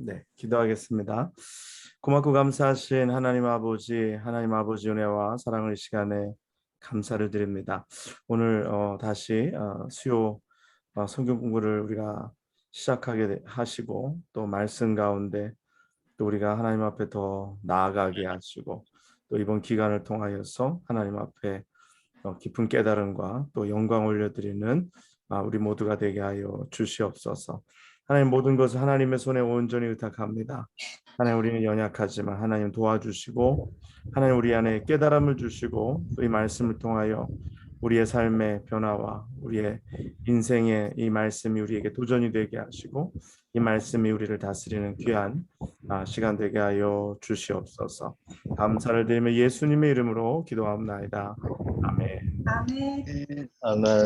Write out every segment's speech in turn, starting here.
네, 기도하겠습니다. 고맙고 감사하신 하나님 아버지 은혜와 사랑을 이 시간에 감사를 드립니다. 오늘 다시 수요 성경 공부를 우리가 시작하게 하시고 또 말씀 가운데 또 우리가 하나님 앞에 더 나아가게 하시고 또 이번 기간을 통하여서 하나님 앞에 깊은 깨달음과 또 영광 올려드리는 우리 모두가 되게 하여 주시옵소서. 하나님, 모든 것을 하나님의 손에 온전히 의탁합니다. 하나님, 우리는 연약하지만 하나님 도와주시고 하나님 우리 안에 깨달음을 주시고 또 이 말씀을 통하여 우리의 삶의 변화와 우리의 인생의 이 말씀이 우리에게 도전이 되게 하시고 이 말씀이 우리를 다스리는 귀한 시간 되게 하여 주시옵소서. 감사를 드리며 예수님의 이름으로 기도합나이다. 아멘. 아멘. 아멘.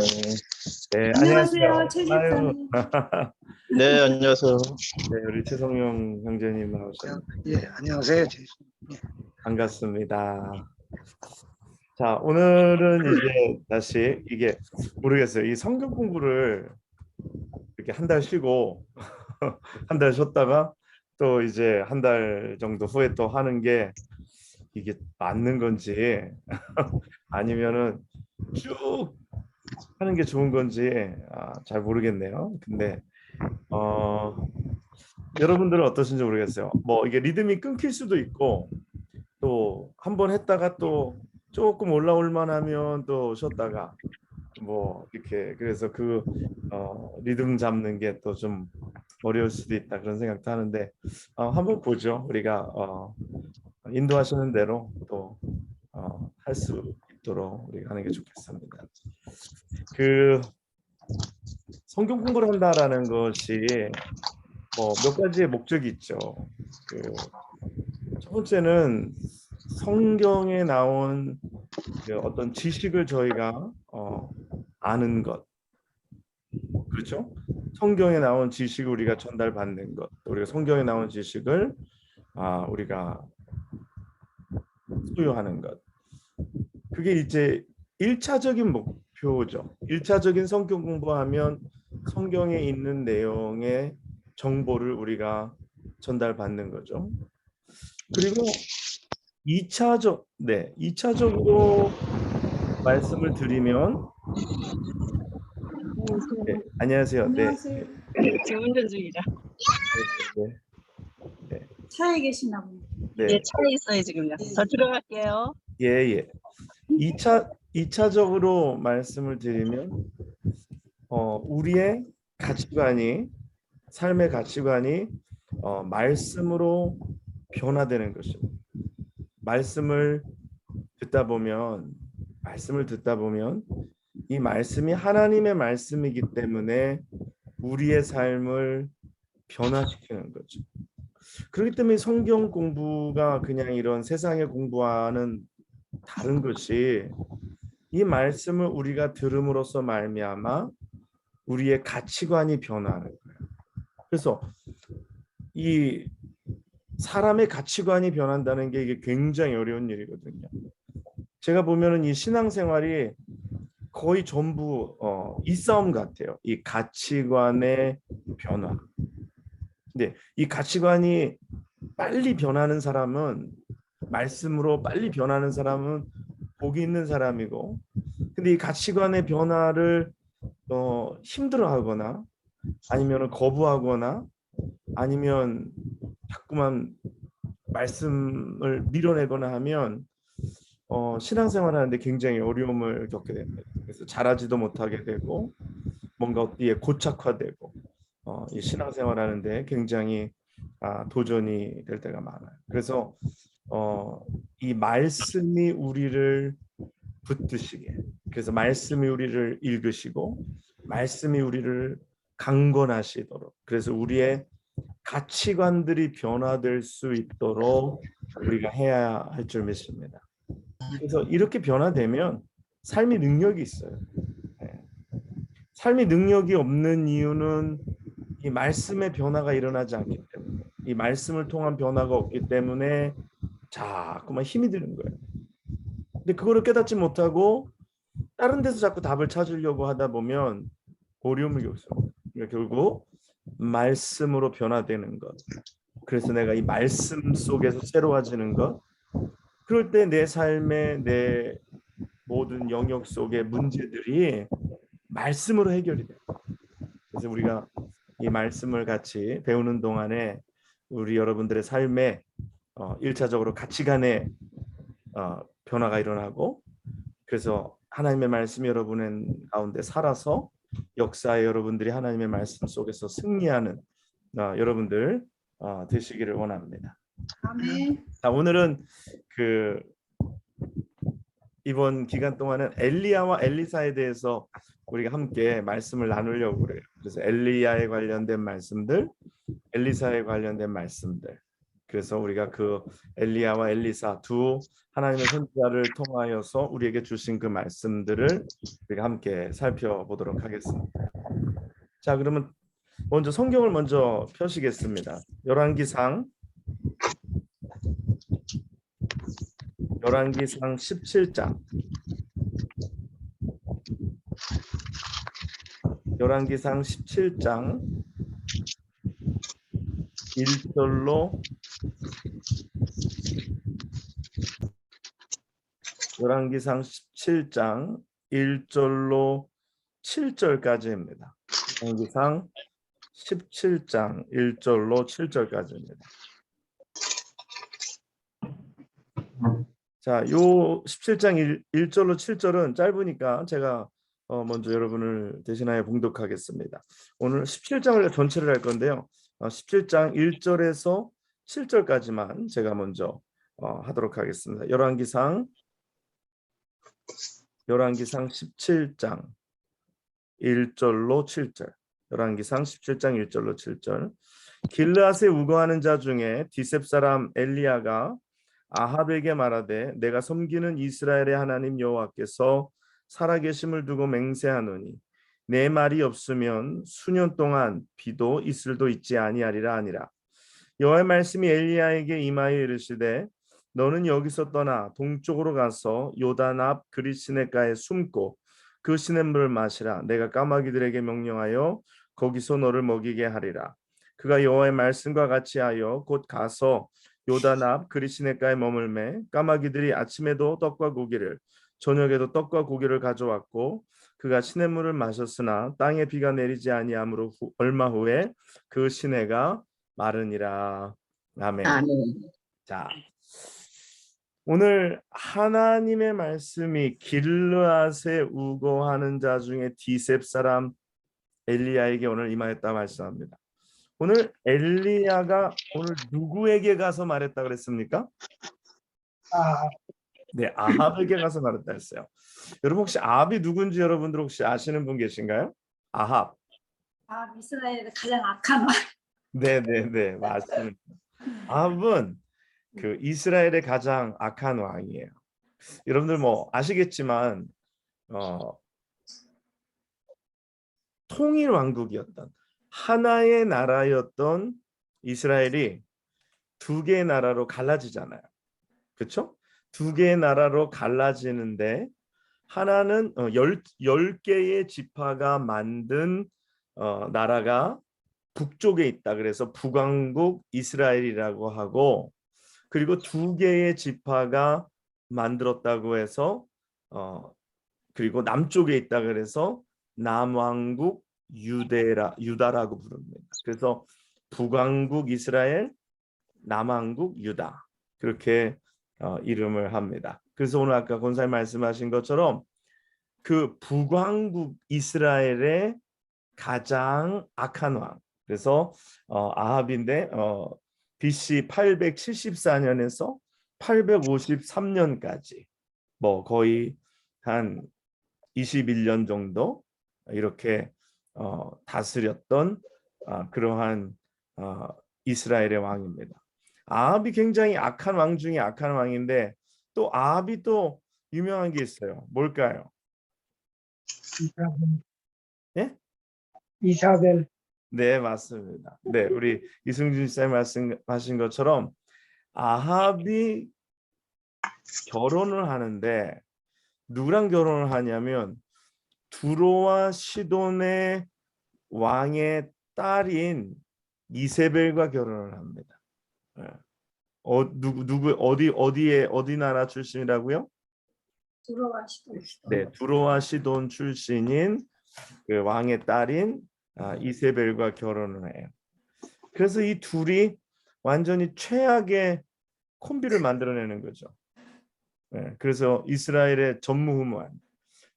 네, 안녕하세요, 최 아유. 집사님. 네, 안녕하세요. 네, 우리 최성용 형제님 나오셨습니다. 예, 안녕하세요. 반갑습니다. 자, 오늘은 이제 다시 이게 모르겠어요. 이 성경 공부를 이렇게 한 달 쉬고 한 달 쉬었다가 또 이제 한 달 정도 후에 또 하는 게 이게 맞는 건지 아니면은 쭉 하는 게 좋은 건지 잘 모르겠네요. 근데 여러분들은 어떠신지 모르겠어요. 뭐 이게 리듬이 끊길 수도 있고 또 한 번 했다가 또 조금 올라올 만하면 또 쉬었다가 뭐 이렇게 그래서 그 리듬 잡는 게 또 좀 어려울 수도 있다 그런 생각도 하는데 한번 보죠. 우리가 인도하시는 대로 또 할 수 있도록 우리가 하는 게 좋겠습니다. 그 성경 공부를 한다라는 것이 뭐 몇 가지의 목적이 있죠. 그 첫 번째는 성경에 나온 그 어떤 지식을 저희가 아는 것, 그렇죠? 성경에 나온 지식을 우리가 전달받는 것, 우리가 성경에 나온 지식을 우리가 소유하는 것. 그게 이제 1차적인 목표죠. 1차적인 성경 공부하면 성경에 있는 내용의 정보를 우리가 전달받는 거죠. 그리고 2차적으로 말씀을 드리면 네, 안녕하세요. 안녕하세요. 지금 운전 중이라. 네. 차에 계시나 보네. 네. 예, 차에 있어요 지금요. 저 들어갈게요. 예. 2차적으로 말씀을 드리면 우리의 가치관이 삶의 가치관이 말씀으로 변화되는 것입니다. 말씀을 듣다 보면 이 말씀이 하나님의 말씀이기 때문에 우리의 삶을 변화시키는 거죠. 그렇기 때문에 성경 공부가 그냥 이런 세상의 공부와는 다른 것이 이 말씀을 우리가 들음으로써 말미암아 우리의 가치관이 변화하는 거예요. 그래서 이 사람의 가치관이 변한다는 게 이게 굉장히 어려운 일이거든요. 제가 보면은 이 신앙생활이 거의 전부 이 싸움 같아요. 이 가치관의 변화. 근데 이 가치관이 빨리 변하는 사람은 말씀으로 빨리 변하는 사람은 복이 있는 사람이고, 근데 이 가치관의 변화를 힘들어하거나 아니면 거부하거나 아니면 자꾸만 말씀을 밀어내거나 하면 신앙생활하는데 굉장히 어려움을 겪게 됩니다. 그래서 잘하지도 못하게 되고 뭔가 어디에 고착화되고 이 신앙생활하는데 굉장히 도전이 될 때가 많아요. 그래서 이 말씀이 우리를 붙드시게, 그래서 말씀이 우리를 읽으시고 말씀이 우리를 강권하시도록, 그래서 우리의 가치관들이 변화될 수 있도록 우리가 해야 할 줄 믿습니다. 그래서 이렇게 변화되면 삶의 능력이 있어요. 삶의 능력이 없는 이유는 이 말씀의 변화가 일어나지 않기 때문에, 이 말씀을 통한 변화가 없기 때문에 자꾸만 힘이 드는 거예요. 근데 그거를 깨닫지 못하고 다른 데서 자꾸 답을 찾으려고 하다 보면 어려움을 겪습니다. 그러니까 결국 말씀으로 변화되는 것, 그래서 내가 이 말씀 속에서 새로워지는 것, 그럴 때 내 삶의 내 모든 영역 속의 문제들이 말씀으로 해결이 돼요. 그래서 우리가 이 말씀을 같이 배우는 동안에 우리 여러분들의 삶에 1차적으로 가치관의 변화가 일어나고, 그래서 하나님의 말씀이 여러분의 가운데 살아서 역사에 여러분들이 하나님의 말씀 속에서 승리하는 여러분들 되시기를 원합니다. 아멘. 자, 오늘은 그 이번 기간 동안은 엘리야와 엘리사에 대해서 우리가 함께 말씀을 나누려고 그래요. 그래서 엘리야에 관련된 말씀들, 엘리사에 관련된 말씀들. 그래서 우리가 그 엘리야와 엘리사 두 하나님의 선지자를 통하여서 우리에게 주신 그 말씀들을 우리가 함께 살펴보도록 하겠습니다. 자, 그러면 먼저 성경을 먼저 펴시겠습니다. 열왕기상 17장. 열왕기상 17장 1절로 17장 1절로 7절까지입니다. 열왕기상 17장 1절로 7절까지입니다. 자, 요 17장 1절로 7절은 짧으니까 제가 먼저 여러분을 대신하여 봉독하겠습니다. 오늘 17장을 전체를 할 건데요. 17장 1절에서 7절까지만 제가 먼저 하도록 하겠습니다. 열왕기상 17장 1절로 7절. 열왕기상 17장 1절로 7절. 길르앗에 우거하는 자 중에 디셉 사람 엘리야가 아합에게 말하되 내가 섬기는 이스라엘의 하나님 여호와께서 살아계심을 두고 맹세하노니 내 말이 없으면 수년 동안 비도 이슬도 있지 아니하리라 하니라. 여호와의 말씀이 엘리야에게 임하여 이르시되 너는 여기서 떠나 동쪽으로 가서 요단 앞 그릿시냇가에 숨고 그 시냇물을 마시라. 내가 까마귀들에게 명령하여 거기서 너를 먹이게 하리라. 그가 여호와의 말씀과 같이 하여 곧 가서 요단 앞 그릿시냇가에 머물매 까마귀들이 아침에도 떡과 고기를 저녁에도 떡과 고기를 가져왔고 그가 시냇물을 마셨으나 땅에 비가 내리지 아니하므로 얼마 후에 그 시내가 마르니라. 아멘. 아멘. 자, 오늘 하나님의 말씀이 길르앗에 우거하는 자 중에 디셉 사람 엘리야에게 오늘 임하였다 말씀합니다. 오늘 엘리야가 오늘 누구에게 가서 말했다 그랬습니까? 네, 아합에게 가서 말했다 했어요. 여러분 혹시 아합이 누군지 여러분들 혹시 아시는 분 계신가요? 아합. 이스라엘의 가장 악한 왕. 네, 맞습니다. 아합은 그 이스라엘의 가장 악한 왕이에요. 여러분들 뭐 아시겠지만 통일 왕국이었던 하나의 나라였던 이스라엘이 두 개의 나라로 갈라지잖아요. 그렇죠? 두 개의 나라로 갈라지는데 하나는 10개의 지파가 만든 나라가 북쪽에 있다. 그래서 북왕국 이스라엘이라고 하고, 그리고 두 개의 지파가 만들었다고 해서 그리고 남쪽에 있다. 그래서 남왕국 유다라고 부릅니다. 그래서 북왕국 이스라엘, 남왕국 유다, 그렇게 이름을 합니다. 그래서 오늘 아까 권사님 말씀하신 것처럼 그 북왕국 이스라엘의 가장 악한 왕, 그래서 아합인데 BC 874년에서 853년까지 뭐 거의 한 21년 정도 이렇게 다스렸던 그러한 이스라엘의 왕입니다. 아합이 굉장히 악한 왕 중에 악한 왕인데 또 아합이 또 유명한 게 있어요. 뭘까요? 예? 이사벨. 네, 맞습니다. 네, 우리 이승준 쌤 말씀하신 것처럼 아합이 결혼을 하는데 누구랑 결혼을 하냐면 두로와 시돈의 왕의 딸인 이세벨과 결혼을 합니다. 예. 어디 나라 출신이라고요? 두로와 시돈. 네, 두로와 시돈 출신인 그 왕의 딸인 이세벨과 결혼을 해요. 그래서 이 둘이 완전히 최악의 콤비를 만들어내는 거죠. 네, 그래서 이스라엘의 전무후무한.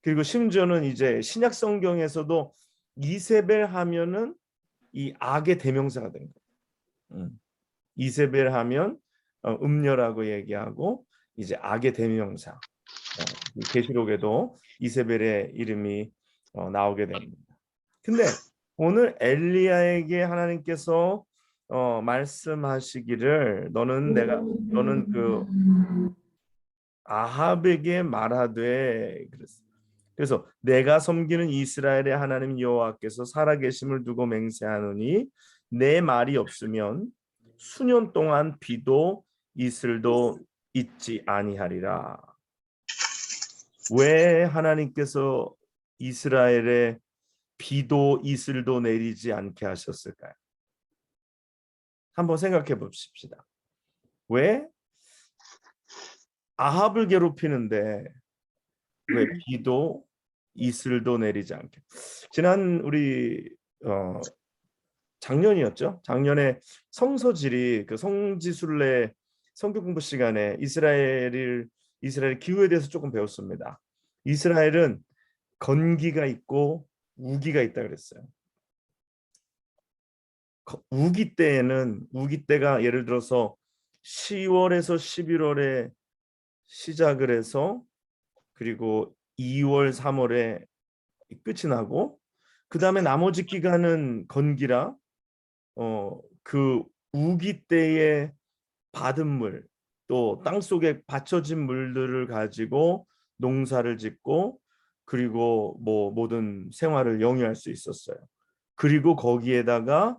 그리고 심지어는 이제 신약 성경에서도 이세벨 하면은 이 악의 대명사가 된 거예요. 이세벨 하면 음녀라고 얘기하고 이제 악의 대명사. 계시록에도 이세벨의 이름이 나오게 됩니다. 근데 오늘 엘리야에게 하나님께서 말씀하시기를 너는 그 아합에게 말하되 그랬어요. 그래서 내가 섬기는 이스라엘의 하나님 여호와께서 살아계심을 두고 맹세하노니 내 말이 없으면 수년 동안 비도 이슬도 있지 아니하리라. 왜 하나님께서 이스라엘에 비도 이슬도 내리지 않게 하셨을까요? 한번 생각해 봅시다. 왜 아합을 괴롭히는데 왜 비도 이슬도 내리지 않게? 지난 우리 작년이었죠. 작년에 성서지리 그 성지순례 성경 공부 시간에 이스라엘 기후에 대해서 조금 배웠습니다. 이스라엘은 건기가 있고 우기가 있다 그랬어요. 우기 때가 예를 들어서 10월에서 11월에 시작을 해서 그리고 2월, 3월에 끝이 나고 그 다음에 나머지 기간은 건기라 그 우기 때에 받은 물 또 땅속에 받쳐진 물들을 가지고 농사를 짓고 그리고 뭐 모든 생활을 영위할 수 있었어요. 그리고 거기에다가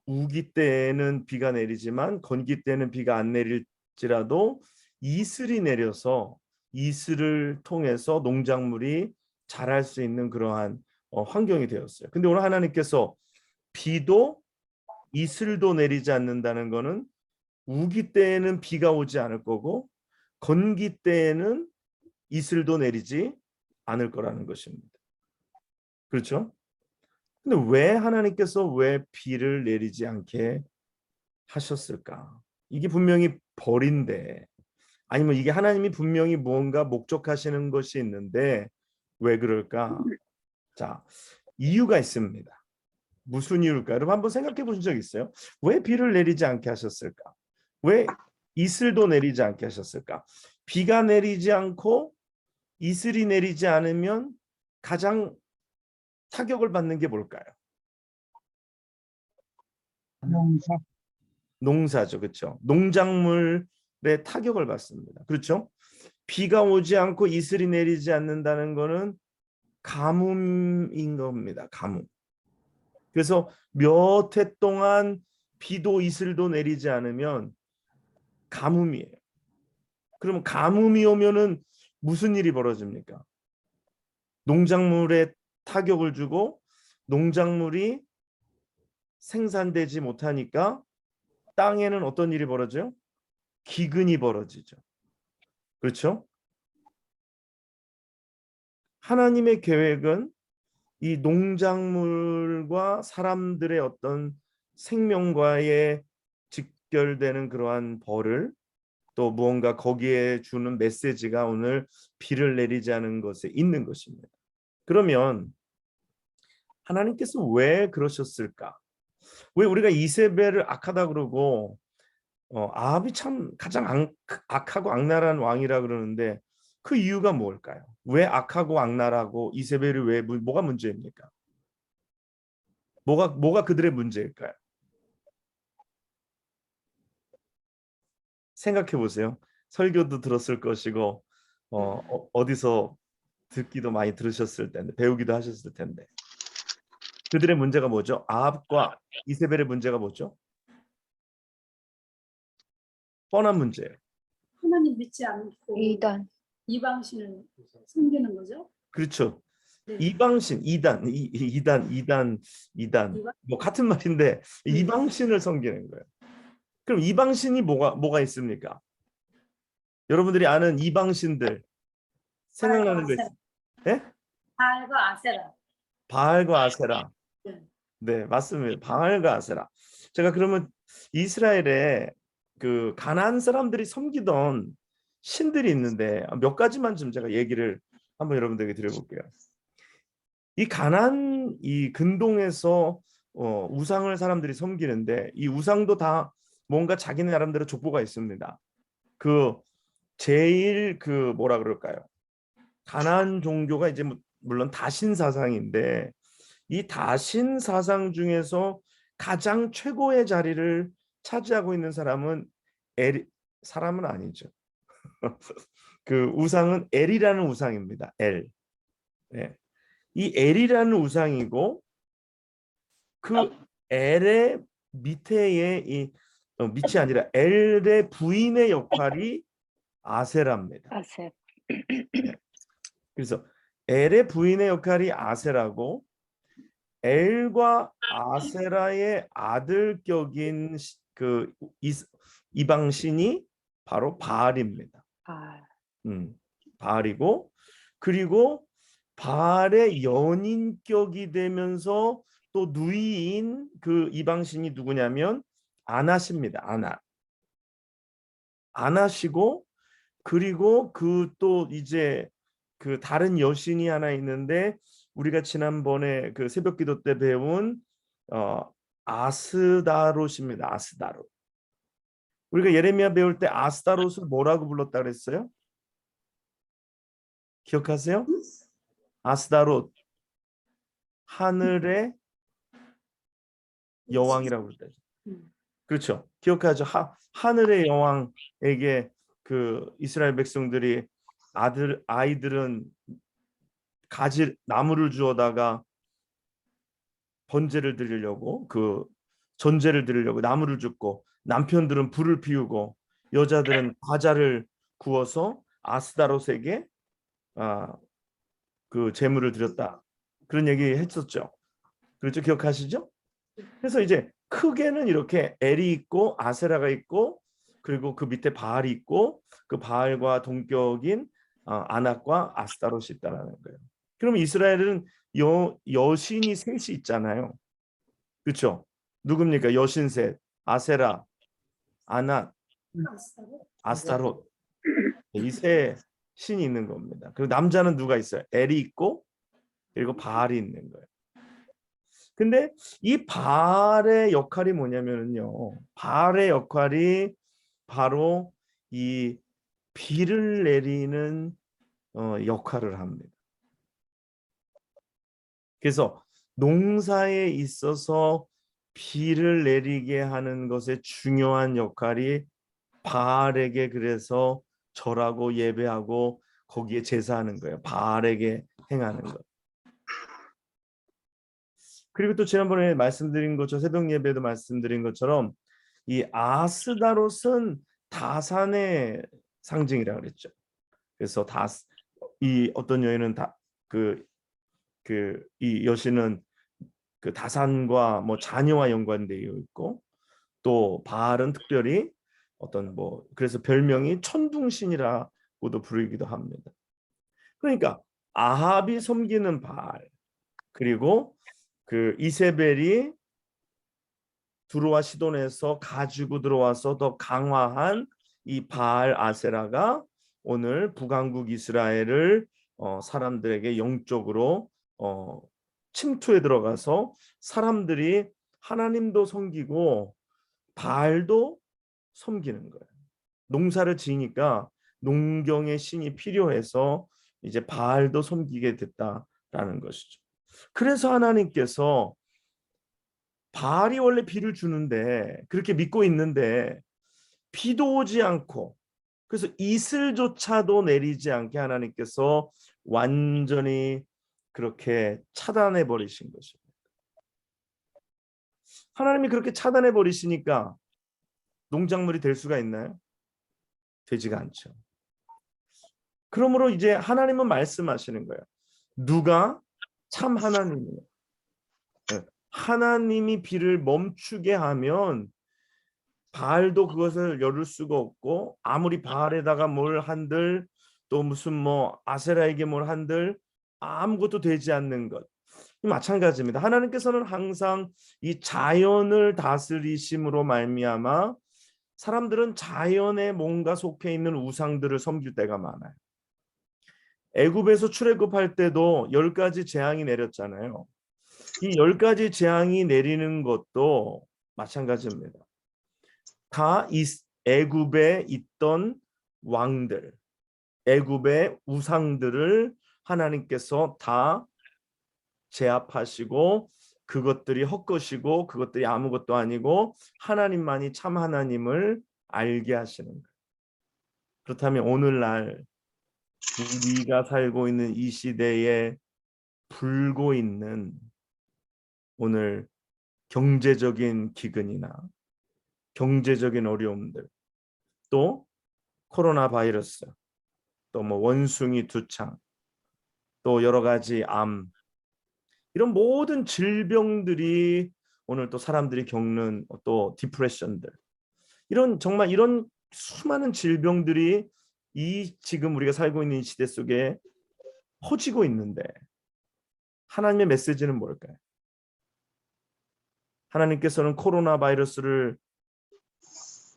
우기 때에는 비가 내리지만 건기 때는 비가 안 내릴지라도 이슬이 내려서 이슬을 통해서 농작물이 자랄 수 있는 그러한 환경이 되었어요. 근데 오늘 하나님께서 비도 이슬도 내리지 않는다는 것은 우기 때에는 비가 오지 않을 거고 건기 때에는 이슬도 내리지 않을 거라는 것입니다. 그렇죠? 근데 왜 하나님께서 왜 비를 내리지 않게 하셨을까? 이게 분명히 벌인데 아니면 이게 하나님이 분명히 무언가 목적하시는 것이 있는데 왜 그럴까? 자, 이유가 있습니다. 무슨 이유일까? 여러분 한번 생각해 보신 적 있어요? 왜 비를 내리지 않게 하셨을까? 왜 이슬도 내리지 않게 하셨을까? 비가 내리지 않고 이슬이 내리지 않으면 가장 타격을 받는 게 뭘까요? 농사. 농사죠. 그렇죠? 농작물에 타격을 받습니다. 그렇죠? 비가 오지 않고 이슬이 내리지 않는다는 것은 가뭄인 겁니다. 가뭄. 그래서 몇 해 동안 비도 이슬도 내리지 않으면 가뭄이에요. 그러면 가뭄이 오면은 무슨 일이 벌어집니까? 농작물에 타격을 주고 농작물이 생산되지 못하니까 땅에는 어떤 일이 벌어져요? 기근이 벌어지죠. 그렇죠? 하나님의 계획은 이 농작물과 사람들의 어떤 생명과의 직결되는 그러한 벌을 또 무언가 거기에 주는 메시지가 오늘 비를 내리지 않은 것에 있는 것입니다. 그러면 하나님께서 왜 그러셨을까? 왜 우리가 이세벨을 악하다 그러고 아합이 참 가장 악하고 악랄한 왕이라 그러는데 그 이유가 뭘까요? 왜 악하고 악랄하고 이세벨이 왜 뭐가 문제입니까? 뭐가 그들의 문제일까요? 생각해 보세요. 설교도 들었을 것이고 어디서 듣기도 많이 들으셨을 텐데 배우기도 하셨을 텐데 그들의 문제가 뭐죠? 아합과 이세벨의 문제가 뭐죠? 뻔한 문제예요. 하나님 믿지 않고 이단. 이방신을 섬기는 거죠. 그렇죠. 네. 이방신, 이단 뭐 같은 말인데 이방신을 섬기는 거예요. 그럼 이방신이 뭐가 있습니까? 여러분들이 아는 이방신들 생각나는 거 있어요? 예? 바알과 아세라. 바알과 아세라. 네. 네, 맞습니다. 바알과 아세라. 제가 그러면 이스라엘에 그 가나안 사람들이 섬기던 신들이 있는데 몇 가지만 좀 제가 얘기를 한번 여러분들에게 드려볼게요. 이 가나안 이 근동에서 우상을 사람들이 섬기는데 이 우상도 다 뭔가 자기네 나름대로 족보가 있습니다. 그 제일 그 뭐라 그럴까요? 가나안 종교가 이제 물론 다신 사상인데 이 다신 사상 중에서 가장 최고의 자리를 차지하고 있는 사람은 사람은 아니죠. 그 우상은 엘이라는 우상입니다. 엘. 네. 이 엘이라는 우상이고 그 엘의 밑에의 밑이 아니라 엘의 부인의 역할이 아세라입니다. 아세. 네. 그래서 엘의 부인의 역할이 아세라고 엘과 아세라의 아들격인 그 이방 신이 바로 바알입니다. 아, 바알이고 그리고 바알의 연인격이 되면서 또 누이인 그 이방 신이 누구냐면 아낫입니다. 아낫이고 그리고 그 또 이제 그 다른 여신이 하나 있는데 우리가 지난번에 그 새벽기도 때 배운 아스다롯입니다. 아스다롯. 우리가 예레미야 배울 때 아스다롯을 뭐라고 불렀다 그랬어요? 기억하세요? 아스다롯 하늘의 여왕이라고 그랬죠. 그렇죠. 기억하죠. 하늘의 여왕에게 그 이스라엘 백성들이 아이들은 나무를 주워다가 번제를 드리려고 그 전제를 드리려고 나무를 줍고 남편들은 불을 피우고 여자들은 과자를 구워서 아스다롯에게 그 제물을 드렸다. 그런 얘기 했었죠. 그렇죠. 기억하시죠? 그래서 이제 크게는 이렇게 엘이 있고 아세라가 있고 그리고 그 밑에 바알이 있고 그 바알과 동격인 아낙과 아스타롯이 있다라는 거예요. 그럼 이스라엘은 여신이 셋이 있잖아요. 그렇죠? 누굽니까? 여신 셋. 아세라, 아낙, 아스타롯. 이 세 신이 있는 겁니다. 그리고 남자는 누가 있어요? 엘이 있고 그리고 바알이 있는 거예요. 근데 이 바알의 역할이 뭐냐면요. 바알의 역할이 바로 이 비를 내리는 역할을 합니다. 그래서 농사에 있어서 비를 내리게 하는 것의 중요한 역할이 바알에게 그래서 절하고 예배하고 거기에 제사하는 거예요. 바알에게 행하는 것. 그리고 또 지난번에 말씀드린 것처럼 새벽 예배도 말씀드린 것처럼 이 아스다롯은 다산의 상징이라 그랬죠. 그래서 이 어떤 여인은 이 여신은 그 다산과 뭐 자녀와 연관되어 있고 또 바알은 특별히 어떤 그래서 별명이 천둥신이라고도 부르기도 합니다. 그러니까 아합이 섬기는 바알 그리고 그 이세벨이 두로와 시돈에서 가지고 들어와서 더 강화한 이 바알 아세라가 오늘 북왕국 이스라엘을 사람들에게 영적으로 침투에 들어가서 사람들이 하나님도 섬기고 바알도 섬기는 거예요. 농사를 지니까 농경의 신이 필요해서 이제 바알도 섬기게 됐다라는 것이죠. 그래서 하나님께서 바알이 원래 비를 주는데 그렇게 믿고 있는데 비도 오지 않고 그래서 이슬조차도 내리지 않게 하나님께서 완전히 그렇게 차단해 버리신 것입니다. 하나님이 그렇게 차단해 버리시니까 농작물이 될 수가 있나요? 되지가 않죠. 그러므로 이제 하나님은 말씀하시는 거예요. 누가 참 하나님이에요. 하나님이 비를 멈추게 하면 바알도 그것을 열을 수가 없고, 아무리 바알에다가 뭘 한들, 또 무슨 뭐 아세라에게 뭘 한들 아무것도 되지 않는 것. 마찬가지입니다. 하나님께서는 항상 이 자연을 다스리심으로 말미암아 사람들은 자연에 뭔가 속해 있는 우상들을 섬길 때가 많아요. 애굽에서 출애굽할 때도 10가지 재앙이 내렸잖아요. 이 10가지 재앙이 내리는 것도 마찬가지입니다. 다 애굽에 있던 왕들, 애굽의 우상들을 하나님께서 다 제압하시고, 그것들이 헛것이고 그것들이 아무것도 아니고 하나님만이 참 하나님을 알게 하시는 거예요. 그렇다면 오늘날 우리가 살고 있는 이 시대에 불고 있는 오늘 경제적인 기근이나 경제적인 어려움들, 또 코로나 바이러스, 또 뭐 원숭이 두창, 또 여러 가지 암, 이런 모든 질병들이 오늘 또 사람들이 겪는 또 디프레션들, 이런 정말 이런 수많은 질병들이 이 지금 우리가 살고 있는 이 시대 속에 퍼지고 있는데, 하나님의 메시지는 뭘까요? 하나님께서는 코로나 바이러스를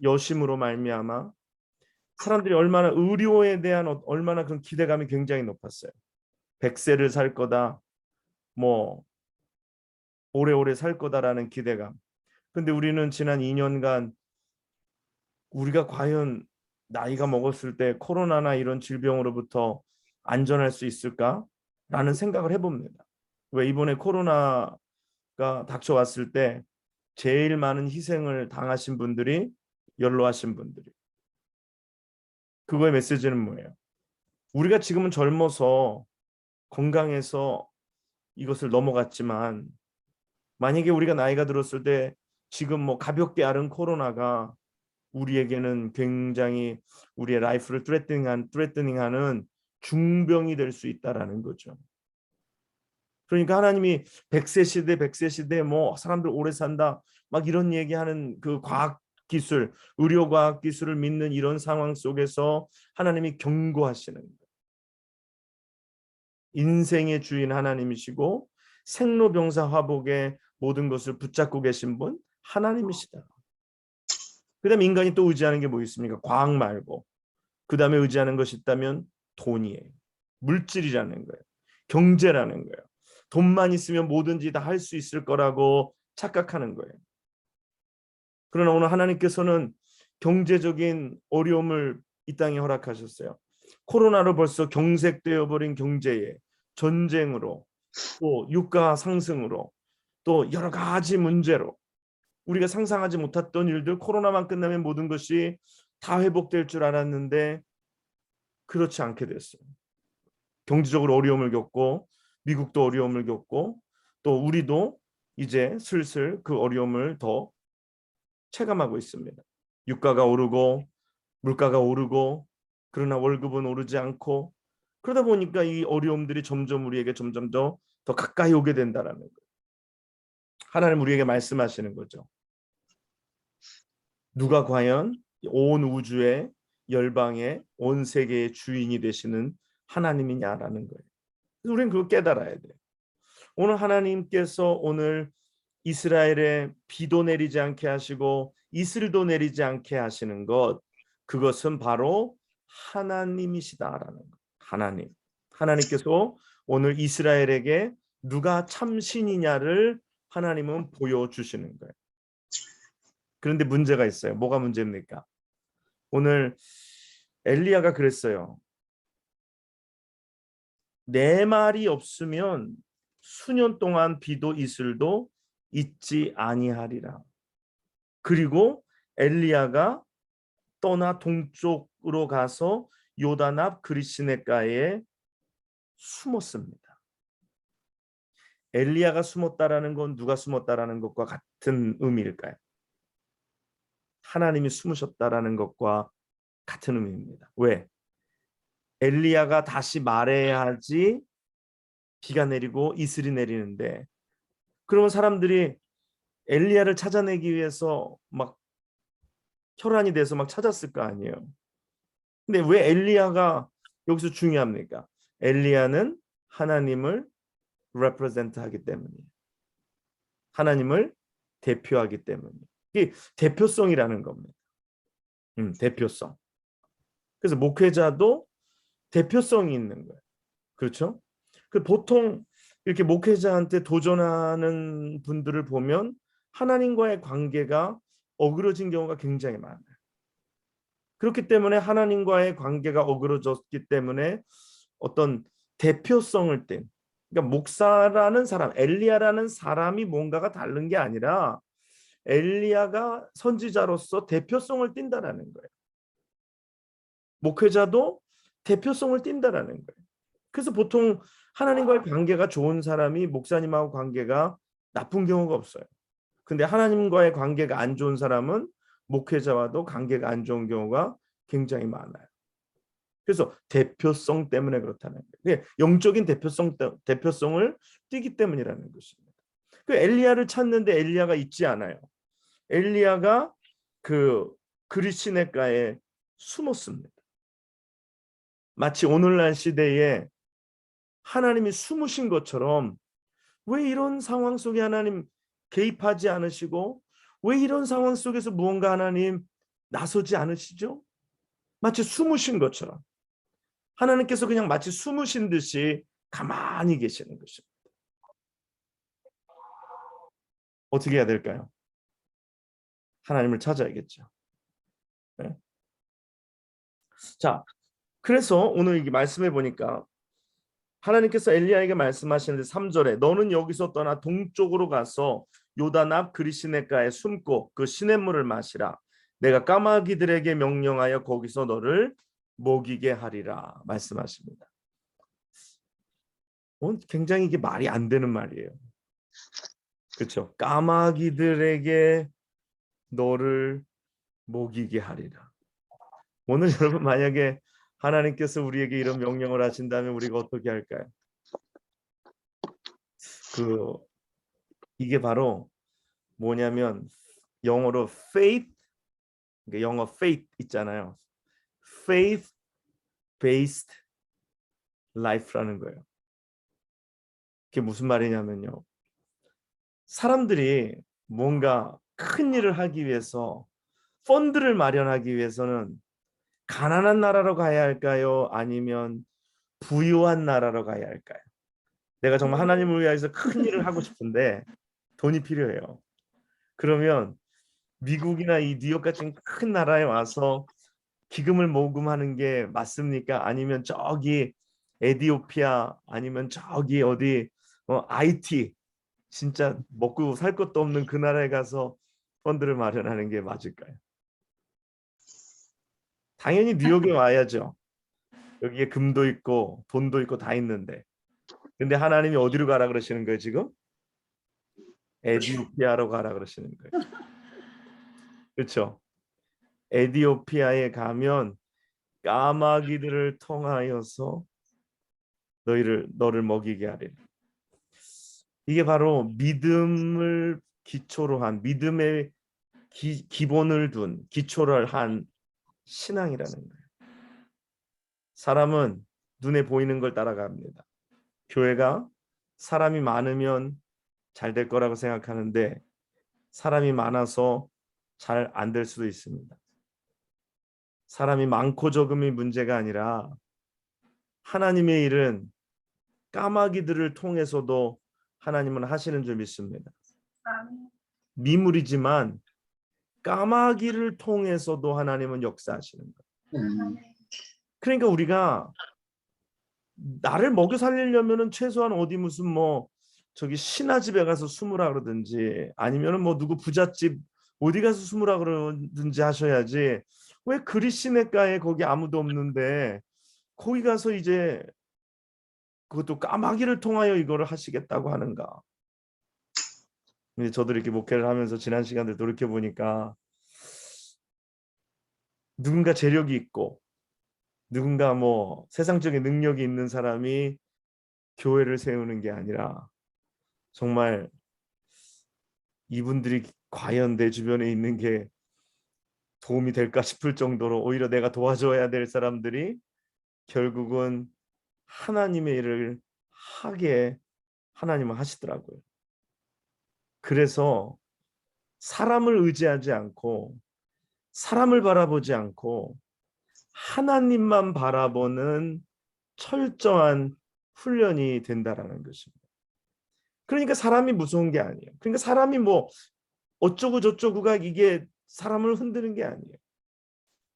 여심으로 말미암아 사람들이 얼마나 의료에 대한 얼마나 그런 기대감이 굉장히 높았어요. 100세를 살 거다, 뭐 오래오래 살 거다라는 기대감. 근데 우리는 지난 2년간 우리가 과연 나이가 먹었을 때 코로나나 이런 질병으로부터 안전할 수 있을까라는 생각을 해봅니다. 왜 이번에 코로나가 닥쳐왔을 때 제일 많은 희생을 당하신 분들이 연로하신 분들이. 그거의 메시지는 뭐예요? 우리가 지금은 젊어서 건강해서 이것을 넘어갔지만, 만약에 우리가 나이가 들었을 때 지금 뭐 가볍게 앓은 코로나가 우리에게는 굉장히 우리의 라이프를 트레트닝하는 중병이 될 수 있다라는 거죠. 그러니까 하나님이 100세 시대 뭐 사람들 오래 산다 막 이런 얘기하는 그 과학 기술, 의료 과학 기술을 믿는 이런 상황 속에서 하나님이 경고하시는 거예요. 인생의 주인 하나님이시고 생로병사 화복에 모든 것을 붙잡고 계신 분 하나님이시다. 그 다음에 인간이 또 의지하는 게 뭐 있습니까? 과학 말고 그 다음에 의지하는 것이 있다면 돈이에요. 물질이라는 거예요. 경제라는 거예요. 돈만 있으면 뭐든지 다 할 수 있을 거라고 착각하는 거예요. 그러나 오늘 하나님께서는 경제적인 어려움을 이 땅에 허락하셨어요. 코로나로 벌써 경색되어 버린 경제에, 전쟁으로, 또 유가 상승으로, 또 여러 가지 문제로 우리가 상상하지 못했던 일들, 코로나만 끝나면 모든 것이 다 회복될 줄 알았는데 그렇지 않게 됐어요. 경제적으로 어려움을 겪고, 미국도 어려움을 겪고, 또 우리도 이제 슬슬 그 어려움을 더 체감하고 있습니다. 유가가 오르고 물가가 오르고, 그러나 월급은 오르지 않고, 그러다 보니까 이 어려움들이 점점 우리에게 점점 더 가까이 오게 된다라는 거예요. 하나님 우리에게 말씀하시는 거죠. 누가 과연 온 우주의 열방의 온 세계의 주인이 되시는 하나님이냐라는 거예요. 우리는 그걸 깨달아야 돼요. 오늘 하나님께서 오늘 이스라엘에 비도 내리지 않게 하시고 이슬도 내리지 않게 하시는 것, 그것은 바로 하나님이시다라는 거예요. 하나님께서 오늘 이스라엘에게 누가 참 신이냐를 하나님은 보여주시는 거예요. 그런데 문제가 있어요. 뭐가 문제입니까? 오늘 엘리야가 그랬어요. 내 말이 없으면 수년 동안 비도 이슬도 있지 아니하리라. 그리고 엘리야가 떠나 동쪽으로 가서 요단 앞 그리시네가에 숨었습니다. 엘리야가 숨었다라는 건 누가 숨었다라는 것과 같은 의미일까요? 하나님이 숨으셨다라는 것과 같은 의미입니다. 왜? 엘리야가 다시 말해야지 비가 내리고 이슬이 내리는데, 그러면 사람들이 엘리야를 찾아내기 위해서 막 혈안이 돼서 막 찾았을 거 아니에요. 근데 왜 엘리야가 여기서 중요합니까? 엘리야는 하나님을 represent 하기 때문이에요. 하나님을 대표하기 때문이에요. 이게 대표성이라는 겁니다. 대표성. 그래서 목회자도 대표성이 있는 거예요. 그렇죠? 그 보통 이렇게 목회자한테 도전하는 분들을 보면 하나님과의 관계가 어그러진 경우가 굉장히 많아요. 그렇기 때문에 하나님과의 관계가 어그러졌기 때문에 어떤 대표성을 띈, 그러니까 목사라는 사람, 엘리야라는 사람이 뭔가가 다른 게 아니라 엘리야가 선지자로서 대표성을 띈다라는 거예요. 목회자도 대표성을 띈다라는 거예요. 그래서 보통 하나님과의 관계가 좋은 사람이 목사님하고 관계가 나쁜 경우가 없어요. 근데 하나님과의 관계가 안 좋은 사람은 목회자와도 관계가 안 좋은 경우가 굉장히 많아요. 그래서 대표성 때문에 그렇다는 거예요. 영적인 대표성을 띠기 때문이라는 것입니다. 그 엘리야를 찾는데 엘리야가 있지 않아요. 엘리야가 그 그리시네가에 숨었습니다. 마치 오늘날 시대에 하나님이 숨으신 것처럼 왜 이런 상황 속에 하나님 개입하지 않으시고 왜 이런 상황 속에서 무언가 하나님 나서지 않으시죠? 마치 숨으신 것처럼 하나님께서 그냥 마치 숨으신 듯이 가만히 계시는 것입니다. 어떻게 해야 될까요? 하나님을 찾아야겠죠. 네? 자, 그래서 오늘 이 말씀해 보니까 하나님께서 엘리야에게 말씀하시는데 3절에 너는 여기서 떠나 동쪽으로 가서 요단 앞 그리시네가에 숨고 그 시냇물을 마시라. 내가 까마귀들에게 명령하여 거기서 너를 먹이게 하리라 말씀하십니다. 굉장히 이게 말이 안 되는 말이에요. 그렇죠? 까마귀들에게 너를 먹이게 하리라. 오늘 여러분 만약에 하나님께서 우리에게 이런 명령을 하신다면 우리가 어떻게 할까요? 이게 바로 뭐냐면 영어로 faith, 그러니까 영어 faith 있잖아요. faith based life라는 거예요. 그게 무슨 말이냐면요. 사람들이 뭔가 큰 일을 하기 위해서 펀드를 마련하기 위해서는 가난한 나라로 가야 할까요? 아니면 부유한 나라로 가야 할까요? 내가 정말 하나님을 위해서 큰 일을 하고 싶은데 돈이 필요해요. 그러면 미국이나 이 뉴욕 같은 큰 나라에 와서 기금을 모금하는 게 맞습니까? 아니면 저기 에티오피아 아니면 저기 어디 IT 진짜 먹고 살 것도 없는 그 나라에 가서 펀드를 마련하는 게 맞을까요? 당연히 뉴욕에 와야죠. 여기에 금도 있고 돈도 있고 다 있는데. 근데 하나님이 어디로 가라 그러시는 거예요, 지금? 에티오피아로 가라 그러시는 거예요. 그렇죠? 에티오피아에 가면 까마귀들을 통하여서 너를 먹이게 하리라. 이게 바로 믿음을 기초로 한 믿음의 기본을 둔 기초를 한 신앙이라는 거예요. 사람은 눈에 보이는 걸 따라갑니다. 교회가 사람이 많으면 잘 될 거라고 생각하는데 사람이 많아서 잘 안 될 수도 있습니다. 사람이 많고 적음이 문제가 아니라 하나님의 일은 까마귀들을 통해서도 하나님은 하시는 줄 믿습니다. 미물이지만 까마귀를 통해서도 하나님은 역사하시는 거예요. 그러니까 우리가 나를 먹여 살리려면은 최소한 어디 무슨 저기 신하 집에 가서 숨으라 그러든지 아니면은 누구 부잣집 어디 가서 숨으라 그러든지 하셔야지. 왜 그리시네가에 거기 아무도 없는데 거기 가서 이제 그것도 까마귀를 통하여 이거를 하시겠다고 하는가? 근데 저도 이렇게 목회를 하면서 지난 시간들 돌이켜 보니까 누군가 재력이 있고 누군가 세상적인 능력이 있는 사람이 교회를 세우는 게 아니라 정말 이분들이 과연 내 주변에 있는 게 도움이 될까 싶을 정도로 오히려 내가 도와줘야 될 사람들이 결국은 하나님의 일을 하게 하나님은 하시더라고요. 그래서 사람을 의지하지 않고 사람을 바라보지 않고 하나님만 바라보는 철저한 훈련이 된다라는 것입니다. 그러니까 사람이 무서운 게 아니에요. 그러니까 사람이 뭐 어쩌고 저쩌고가 이게 사람을 흔드는 게 아니에요.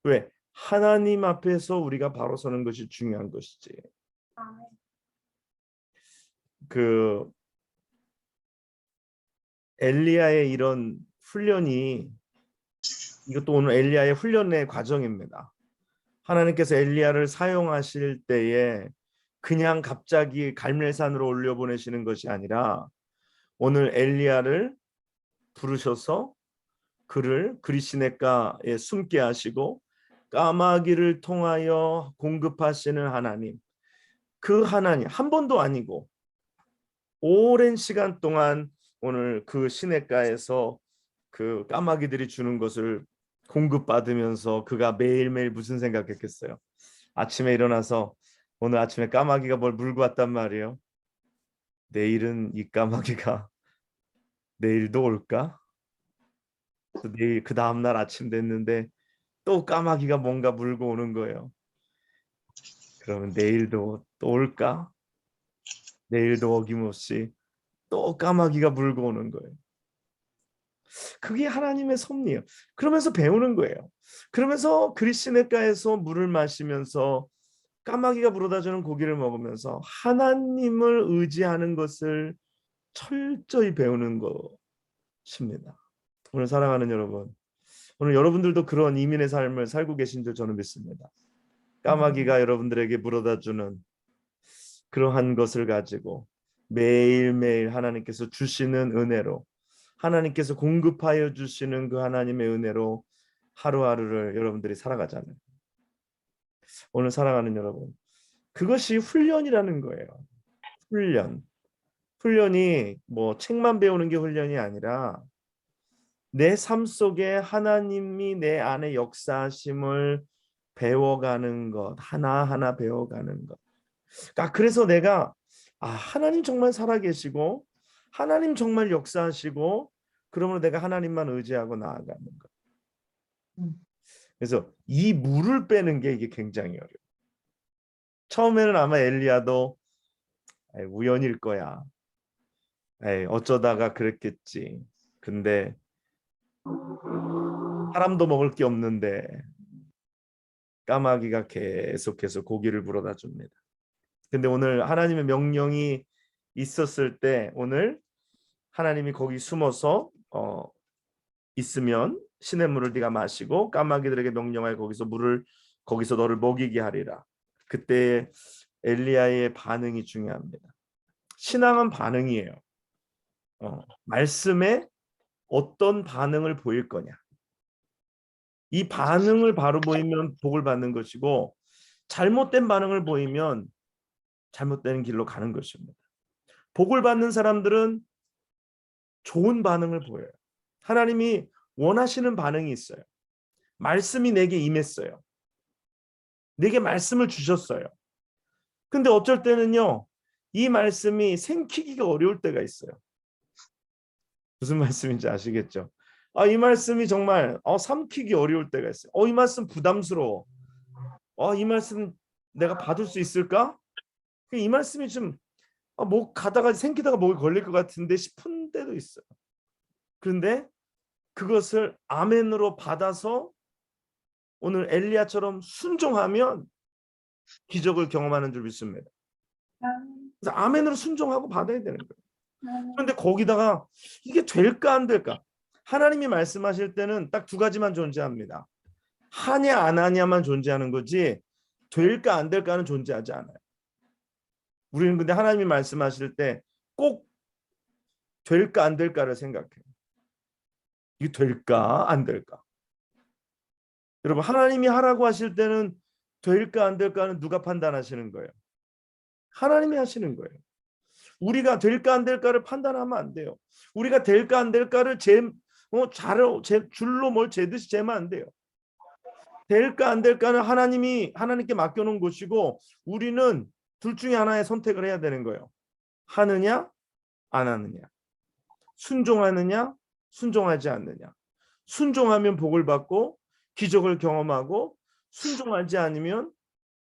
왜? 하나님 앞에서 우리가 바로 서는 것이 중요한 것이지. 그 엘리야의 이런 훈련이 이것도 오늘 엘리야의 훈련의 과정입니다. 하나님께서 엘리야를 사용하실 때에 그냥 갑자기 갈멜산으로 올려보내시는 것이 아니라 오늘 엘리야를 부르셔서 그를 그리시네가에 숨게 하시고 까마귀를 통하여 공급하시는 하나님, 그 하나님 한 번도 아니고 오랜 시간 동안 오늘 그 시냇가에서 그 까마귀들이 주는 것을 공급받으면서 그가 매일매일 무슨 생각했겠어요? 아침에 일어나서 오늘 아침에 까마귀가 뭘 물고 왔단 말이에요. 내일은 이 까마귀가 내일도 올까? 또 내일 그 다음날 아침 됐는데 또 까마귀가 뭔가 물고 오는 거예요. 그러면 내일도 또 올까? 내일도 어김없이 또 까마귀가 물고 오는 거예요. 그게 하나님의 섭리예요. 그러면서 배우는 거예요. 그러면서 그리시네가에서 물을 마시면서 까마귀가 물어다주는 고기를 먹으면서 하나님을 의지하는 것을 철저히 배우는 것입니다. 오늘 사랑하는 여러분, 오늘 여러분들도 그런 이민의 삶을 살고 계신 줄 저는 믿습니다. 까마귀가 여러분들에게 물어다주는 그러한 것을 가지고 매일매일 하나님께서 주시는 은혜로, 하나님께서 공급하여 주시는 그 하나님의 은혜로 하루하루를 여러분들이 살아가잖아요. 오늘 사랑하는 여러분, 그것이 훈련이라는 거예요. 훈련이 뭐 책만 배우는 게 훈련이 아니라 내 삶 속에 하나님이 내 안에 역사하심을 배워가는 것, 하나하나 배워가는 것. 그래서 내가 하나님 정말 살아계시고 하나님 정말 역사하시고 그러므로 내가 하나님만 의지하고 나아가는 것. 그래서 이 물을 빼는 게 이게 굉장히 어려워요. 처음에는 아마 엘리야도 우연일 거야. 어쩌다가 그랬겠지. 근데 사람도 먹을 게 없는데 까마귀가 계속해서 고기를 불어다 줍니다. 근데 오늘 하나님의 명령이 있었을 때 오늘 하나님이 거기 숨어서 있으면 시냇물을 네가 마시고 까마귀들에게 명령하여 거기서 너를 먹이게 하리라. 그때 엘리야의 반응이 중요합니다. 신앙은 반응이에요. 말씀에 어떤 반응을 보일 거냐. 이 반응을 바로 보이면 복을 받는 것이고 잘못된 반응을 보이면 잘못된 길로 가는 것입니다. 복을 받는 사람들은 좋은 반응을 보여요. 하나님이 원하시는 반응이 있어요. 말씀이 내게 임했어요. 내게 말씀을 주셨어요. 근데 어쩔 때는요, 이 말씀이 생키기가 어려울 때가 있어요. 무슨 말씀인지 아시겠죠? 이 말씀이 정말 삼키기 어려울 때가 있어요. 이 말씀 부담스러워. 이 말씀 내가 받을 수 있을까? 이 말씀이 좀 목 가다가 생기다가 목에 걸릴 것 같은데 싶은 때도 있어요. 그런데 그것을 아멘으로 받아서 오늘 엘리야처럼 순종하면 기적을 경험하는 줄 믿습니다. 그래서 아멘으로 순종하고 받아야 되는 거예요. 그런데 거기다가 이게 될까 안 될까? 하나님이 말씀하실 때는 딱 두 가지만 존재합니다. 하냐 안 하냐만 존재하는 거지 될까 안 될까는 존재하지 않아요. 우리는 근데 하나님이 말씀하실 때 꼭 될까 안 될까를 생각해요. 이게 될까 안 될까? 여러분, 하나님이 하라고 하실 때는 될까 안 될까는 누가 판단하시는 거예요? 하나님이 하시는 거예요. 우리가 될까 안 될까를 판단하면 안 돼요. 우리가 될까 안 될까를 줄로 뭘 재듯이 재면 안 돼요. 될까 안 될까는 하나님께 맡겨놓은 것이고 우리는 둘 중에 하나의 선택을 해야 되는 거예요. 하느냐 안 하느냐, 순종하느냐 순종하지 않느냐. 순종하면 복을 받고 기적을 경험하고, 순종하지 않으면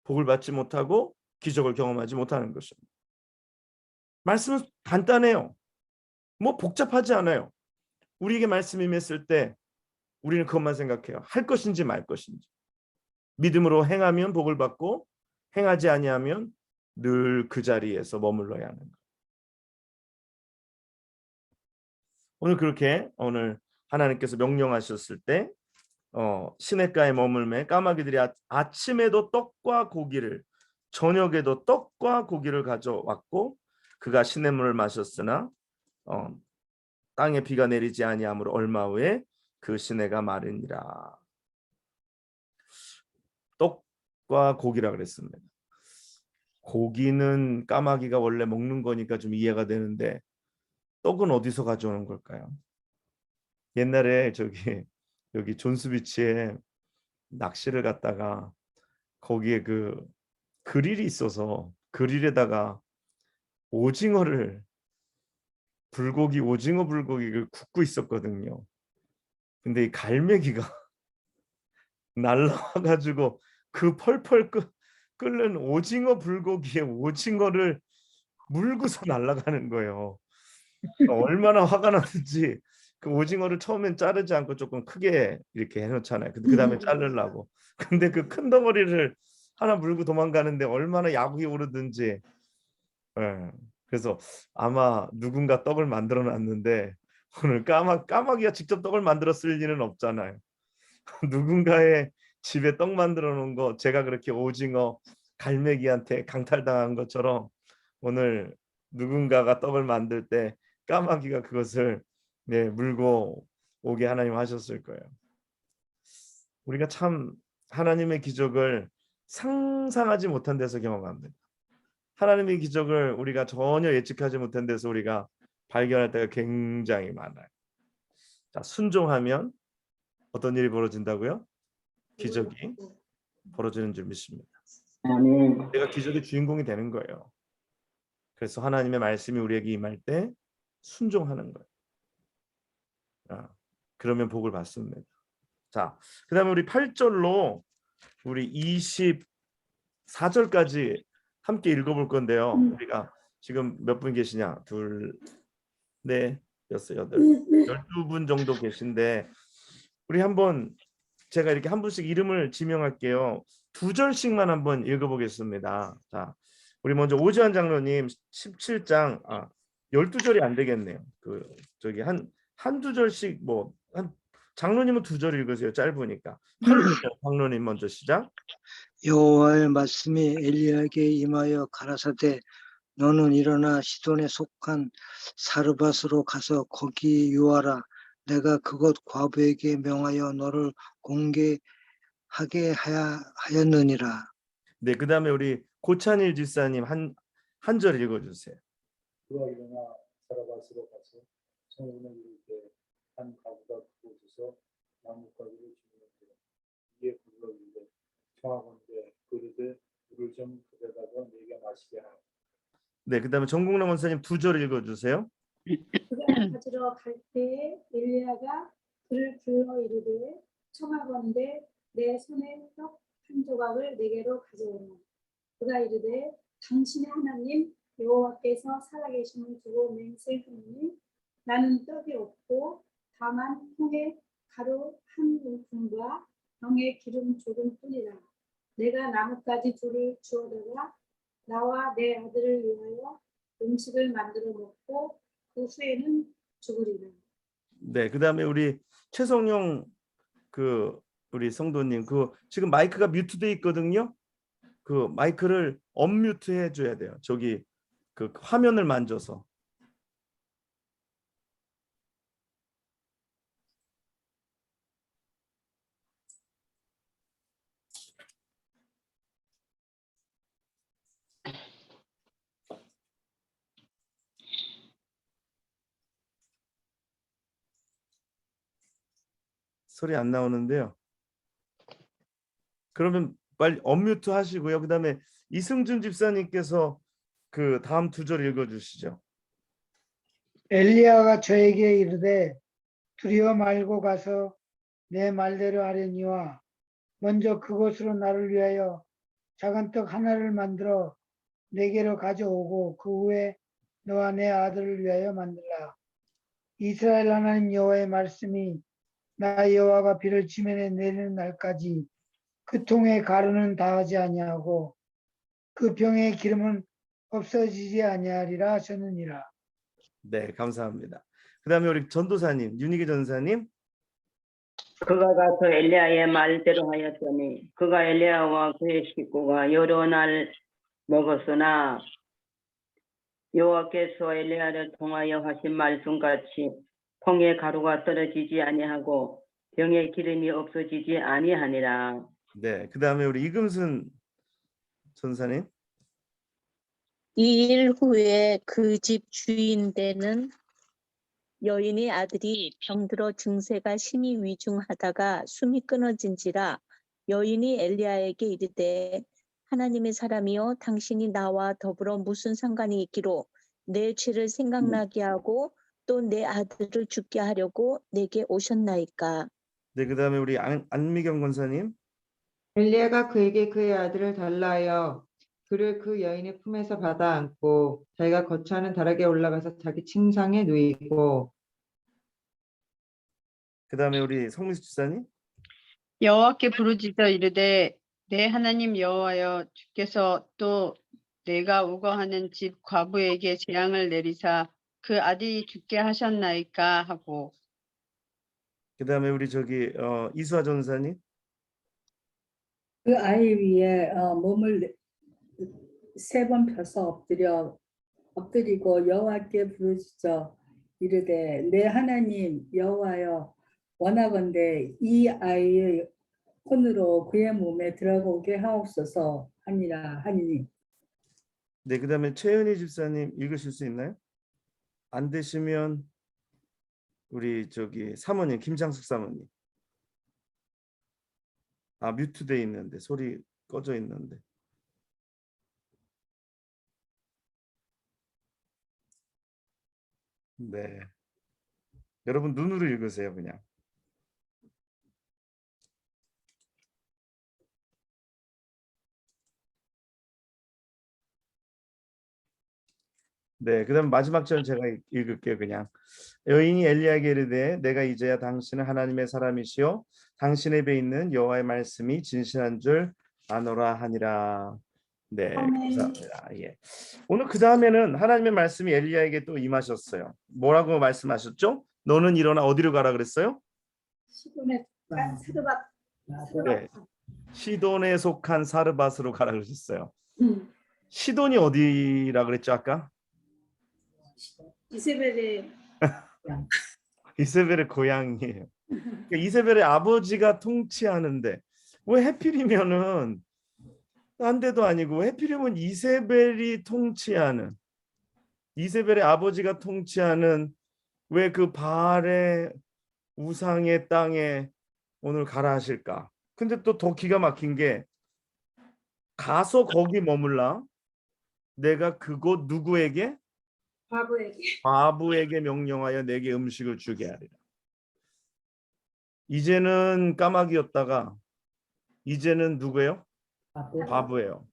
복을 받지 못하고 기적을 경험하지 못하는 것입니다. 말씀은 간단해요. 뭐 복잡하지 않아요. 우리에게 말씀이 임했을 때 우리는 그것만 생각해요. 할 것인지 말 것인지. 믿음으로 행하면 복을 받고 행하지 아니하면 늘 그 자리에서 머물러야 하는 거예요. 오늘 하나님께서 명령하셨을 때 시냇가에 머물매 까마귀들이 아침에도 떡과 고기를, 저녁에도 떡과 고기를 가져왔고 그가 시냇물을 마셨으나 땅에 비가 내리지 아니하므로 얼마 후에 그 시내가 마르니라. 떡과 고기라 그랬습니다. 고기는 까마귀가 원래 먹는 거니까 좀 이해가 되는데 떡은 어디서 가져오는 걸까요? 옛날에 여기 존스비치에 낚시를 갔다가 거기에 그 그릴이 있어서 그릴에다가 오징어 불고기를 굽고 있었거든요. 근데 이 갈매기가 날라와가지고 그 펄펄 끓는 오징어 불고기에 오징어를 물고서 날아가는 거예요. 얼마나 화가 났는지. 그 오징어를 처음엔 자르지 않고 조금 크게 이렇게 해놓잖아요. 그 다음에 자르려고. 근데 그 큰 덩어리를 하나 물고 도망가는데 얼마나 야구이 오르든지. 예. 그래서 아마 누군가 떡을 만들어 놨는데 오늘 까마귀가 직접 떡을 만들었을 리는 없잖아요. 누군가의 집에 떡 만들어 놓은 거, 제가 그렇게 오징어 갈매기한테 강탈당한 것처럼 오늘 누군가가 떡을 만들 때 까마귀가 그것을 물고 오게 하나님 하셨을 거예요. 우리가 참 하나님의 기적을 상상하지 못한 데서 경험합니다. 하나님의 기적을 우리가 전혀 예측하지 못한 데서 우리가 발견할 때가 굉장히 많아요. 자, 순종하면 어떤 일이 벌어진다고요? 기적이 벌어지는 줄 믿습니다. 아멘. 내가 기적의 주인공이 되는 거예요. 그래서 하나님의 말씀이 우리에게 임할 때 순종하는 거예요. 그러면 복을 받습니다. 자, 그다음에 우리 8절로 우리 24절까지 함께 읽어볼 건데요. 우리가 지금 몇 분 계시냐? 둘, 넷, 여섯, 여덟, 12분 정도 계신데 우리 한번 제가 이렇게 한 분씩 이름을 지명할게요. 2절씩만 한번 읽어보겠습니다. 자, 우리 먼저 오지환 장로님 17장 12절이 안 되겠네요. 저기 한두 절씩 한 장로님은 2절 읽으세요. 짧으니까. 8절 장로님 먼저 시작. 여호와의 말씀이 엘리야에게 임하여 가라사대 너는 일어나 시돈에 속한 사르밧으로 가서 거기 유하라. 내가 그곳 과부에게 명하여 너를 공개하게 하였느니라. 네, 그다음에 우리 고찬일 집사님 한 절 읽어주세요. 그가 일어나 사르밧으로 가서 성문을 이룰 때 한 가구가 그곳에서 나뭇가지를 주문하되 이에 그가 이르되 청하건대 그르되 물을 좀 가져다가 내게 마시게 하라. 네, 그다음에 정국남 원사님 2절 읽어주세요. 그가 가지러 갈 때에 엘리야가 그를 불러 이르되 청하건대 내 손에 떡 한 조각을 내게로 가져오라. 그가 이르되 당신의 하나님 여호와께서 살아계심을 두고 맹세하노니 나는 떡이 없고 다만 통에 가루 한 움큼과 병에 기름 조금 뿐이라. 내가 나뭇가지 둘을 주워다가 나와 내 아들을 위하여 음식을 만들어 먹고 그 후에는 죽으리라. 네, 그다음에 우리 최성용 우리 성도님 지금 마이크가 뮤트돼 있거든요. 그 마이크를 언뮤트 해줘야 돼요. 저기 그 화면을 만져서. 소리 안 나오는데요. 그러면 빨리 언뮤트 하시고요. 그다음에 이승준 집사님께서 그 다음 2절 읽어주시죠. 엘리야가 저에게 이르되 두려워 말고 가서 내 말대로 하려니와 먼저 그것으로 나를 위하여 작은 떡 하나를 만들어 내게로 가져오고 그 후에 너와 내 아들을 위하여 만들라. 이스라엘 하나님 여호와의 말씀이 나 여호와가 비를 지면에 내리는 날까지 그 통의 가루는 다하지 아니하고 그 병의 기름은 없어지지 아니하리라 하셨느니라. 네, 감사합니다. 그다음에 우리 전도사님, 윤희기 전사님. 그가 가서 엘리야의 말대로 하였더니 그가 엘리야와 그의 식구가 여러 날 먹었으나 여호와께서 엘리야를 통하여 하신 말씀같이 통의 가루가 떨어지지 아니하고 병의 기름이 없어지지 아니하니라. 네, 그다음에 우리 이금순 전사님. 이 일 후에 그 집 주인 되는 여인의 아들이 병들어 증세가 심히 위중하다가 숨이 끊어진지라 여인이 엘리야에게 이르되 하나님의 사람이여 당신이 나와 더불어 무슨 상관이 있기로 내 죄를 생각나게 하고 또 내 아들을 죽게 하려고 내게 오셨나이까. 네, 그다음에 우리 안미경 권사님. 엘리야가 그에게 그의 아들을 달라 하여 그를 그 여인의 품에서 받아 안고 자기가 거처하는 다락에 올라가서 자기 침상에 누이고. 그다음에 우리 성민수 집사님. 여호와께 부르짖어 이르되 내 하나님 여호와여 주께서 또 내가 우거하는 집 과부에게 재앙을 내리사 그 아들이 죽게 하셨나이까 하고. 그다음에 우리 저기 이수아 전사님. 그 아이 위에 몸을 3번 펴서 엎드리고 여호와께 부르짖어 이르되 내 하나님 여호와여 원하건대 이 아이의 혼으로 그의 몸에 들어오게 하옵소서 하니니. 네, 그다음에 최은희 집사님 읽으실 수 있나요? 안 되시면 우리 저기 사모님 김장숙 사모님. 아, 뮤트돼 있는데 소리 꺼져 있는데. 네. 여러분 눈으로 읽으세요, 그냥. 네, 그다음 마지막 절 제가 읽을게요, 그냥. 여인이 엘리야에게 이르되 내가 이제야 당신은 하나님의 사람이시요 당신의 배에 있는 여호와의 말씀이 진실한 줄 아노라 하니라. 네, 감사합니다. 예. 오늘 그 다음에는 하나님의 말씀이 엘리야에게 또 임하셨어요. 뭐라고 말씀하셨죠? 너는 일어나 어디로 가라 그랬어요? 시돈에 사르밧. 네, 시돈에 속한 사르밧으로 가라 그러셨어요. 시돈이 어디라 그랬죠 아까? 이세벨의 이세벨의 고향이에요. 그러니까 이세벨의 아버지가 통치하는데 왜 해필이면은 딴 데도 아니고 해필이면 이세벨이 통치하는, 이세벨의 아버지가 통치하는 왜 그 바알의 우상의 땅에 오늘 가라 하실까? 근데 또 더 기가 막힌 게 가서 거기 머물라. 내가 그곳 누구에게? 과부에게 명령하여 내게 음식을 주게 하리라. 이제는 까마귀였다가 이제는 누구예요? 과부예요.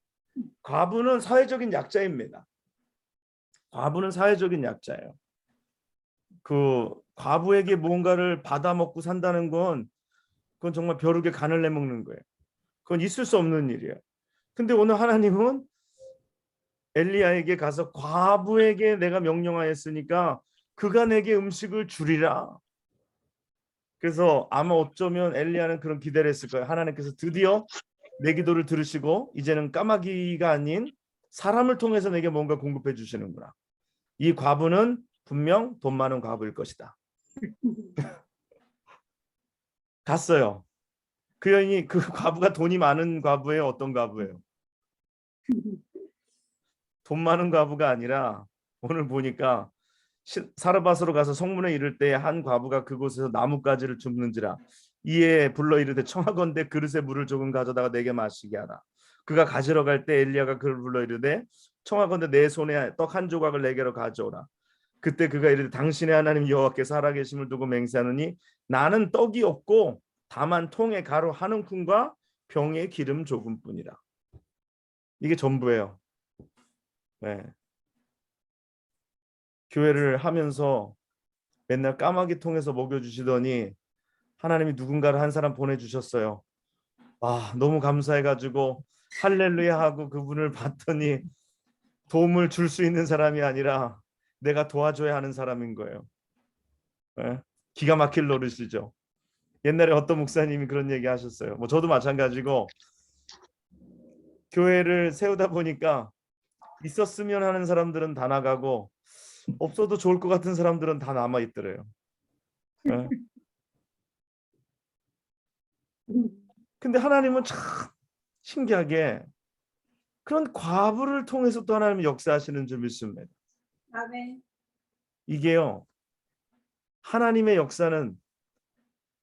과부는 사회적인 약자입니다. 과부는 사회적인 약자예요. 그 과부에게 무언가를 받아먹고 산다는 건 그건 정말 벼룩에 간을 내먹는 거예요. 그건 있을 수 없는 일이에요. 근데 오늘 하나님은 엘리야에게 가서 과부에게 내가 명령하였으니까 그가 내게 음식을 주리라. 그래서 아마 어쩌면 엘리야는 그런 기대를 했을 거예요. 하나님께서 드디어 내 기도를 들으시고 이제는 까마귀가 아닌 사람을 통해서 내게 뭔가 공급해 주시는구나. 이 과부는 분명 돈 많은 과부일 것이다. 갔어요. 그 여인이, 그 과부가 돈이 많은 과부예요? 어떤 과부예요? 돈 많은 과부가 아니라 오늘 보니까 사르밧으로 가서 성문에 이를 때 한 과부가 그곳에서 나뭇가지를 줍는지라 이에 불러 이르되 청하건대 그릇에 물을 조금 가져다가 내게 마시게 하라. 그가 가지러 갈 때 엘리야가 그를 불러 이르되 청하건대 내 손에 떡 한 조각을 내게로 가져오라. 그때 그가 이르되 당신의 하나님 여호와께서 살아계심을 두고 맹세하느니 나는 떡이 없고 다만 통에 가루 한 움큼과 병에 기름 조금뿐이라. 이게 전부예요. 네. 교회를 하면서 맨날 까마귀 통해서 먹여주시더니 하나님이 누군가를 한 사람 보내주셨어요. 아, 너무 감사해가지고 할렐루야 하고 그분을 봤더니 도움을 줄 수 있는 사람이 아니라 내가 도와줘야 하는 사람인 거예요. 네? 기가 막힐 노릇이죠. 옛날에 어떤 목사님이 그런 얘기 하셨어요. 뭐 저도 마찬가지고 교회를 세우다 보니까 있었으면 하는 사람들은 다 나가고 없어도 좋을 것 같은 사람들은 다 남아 있더래요. 네? 근데 하나님은 참 신기하게 그런 과부를 통해서 또 하나님은 역사하시는 줄 믿습니다. 아멘. 이게요, 하나님의 역사는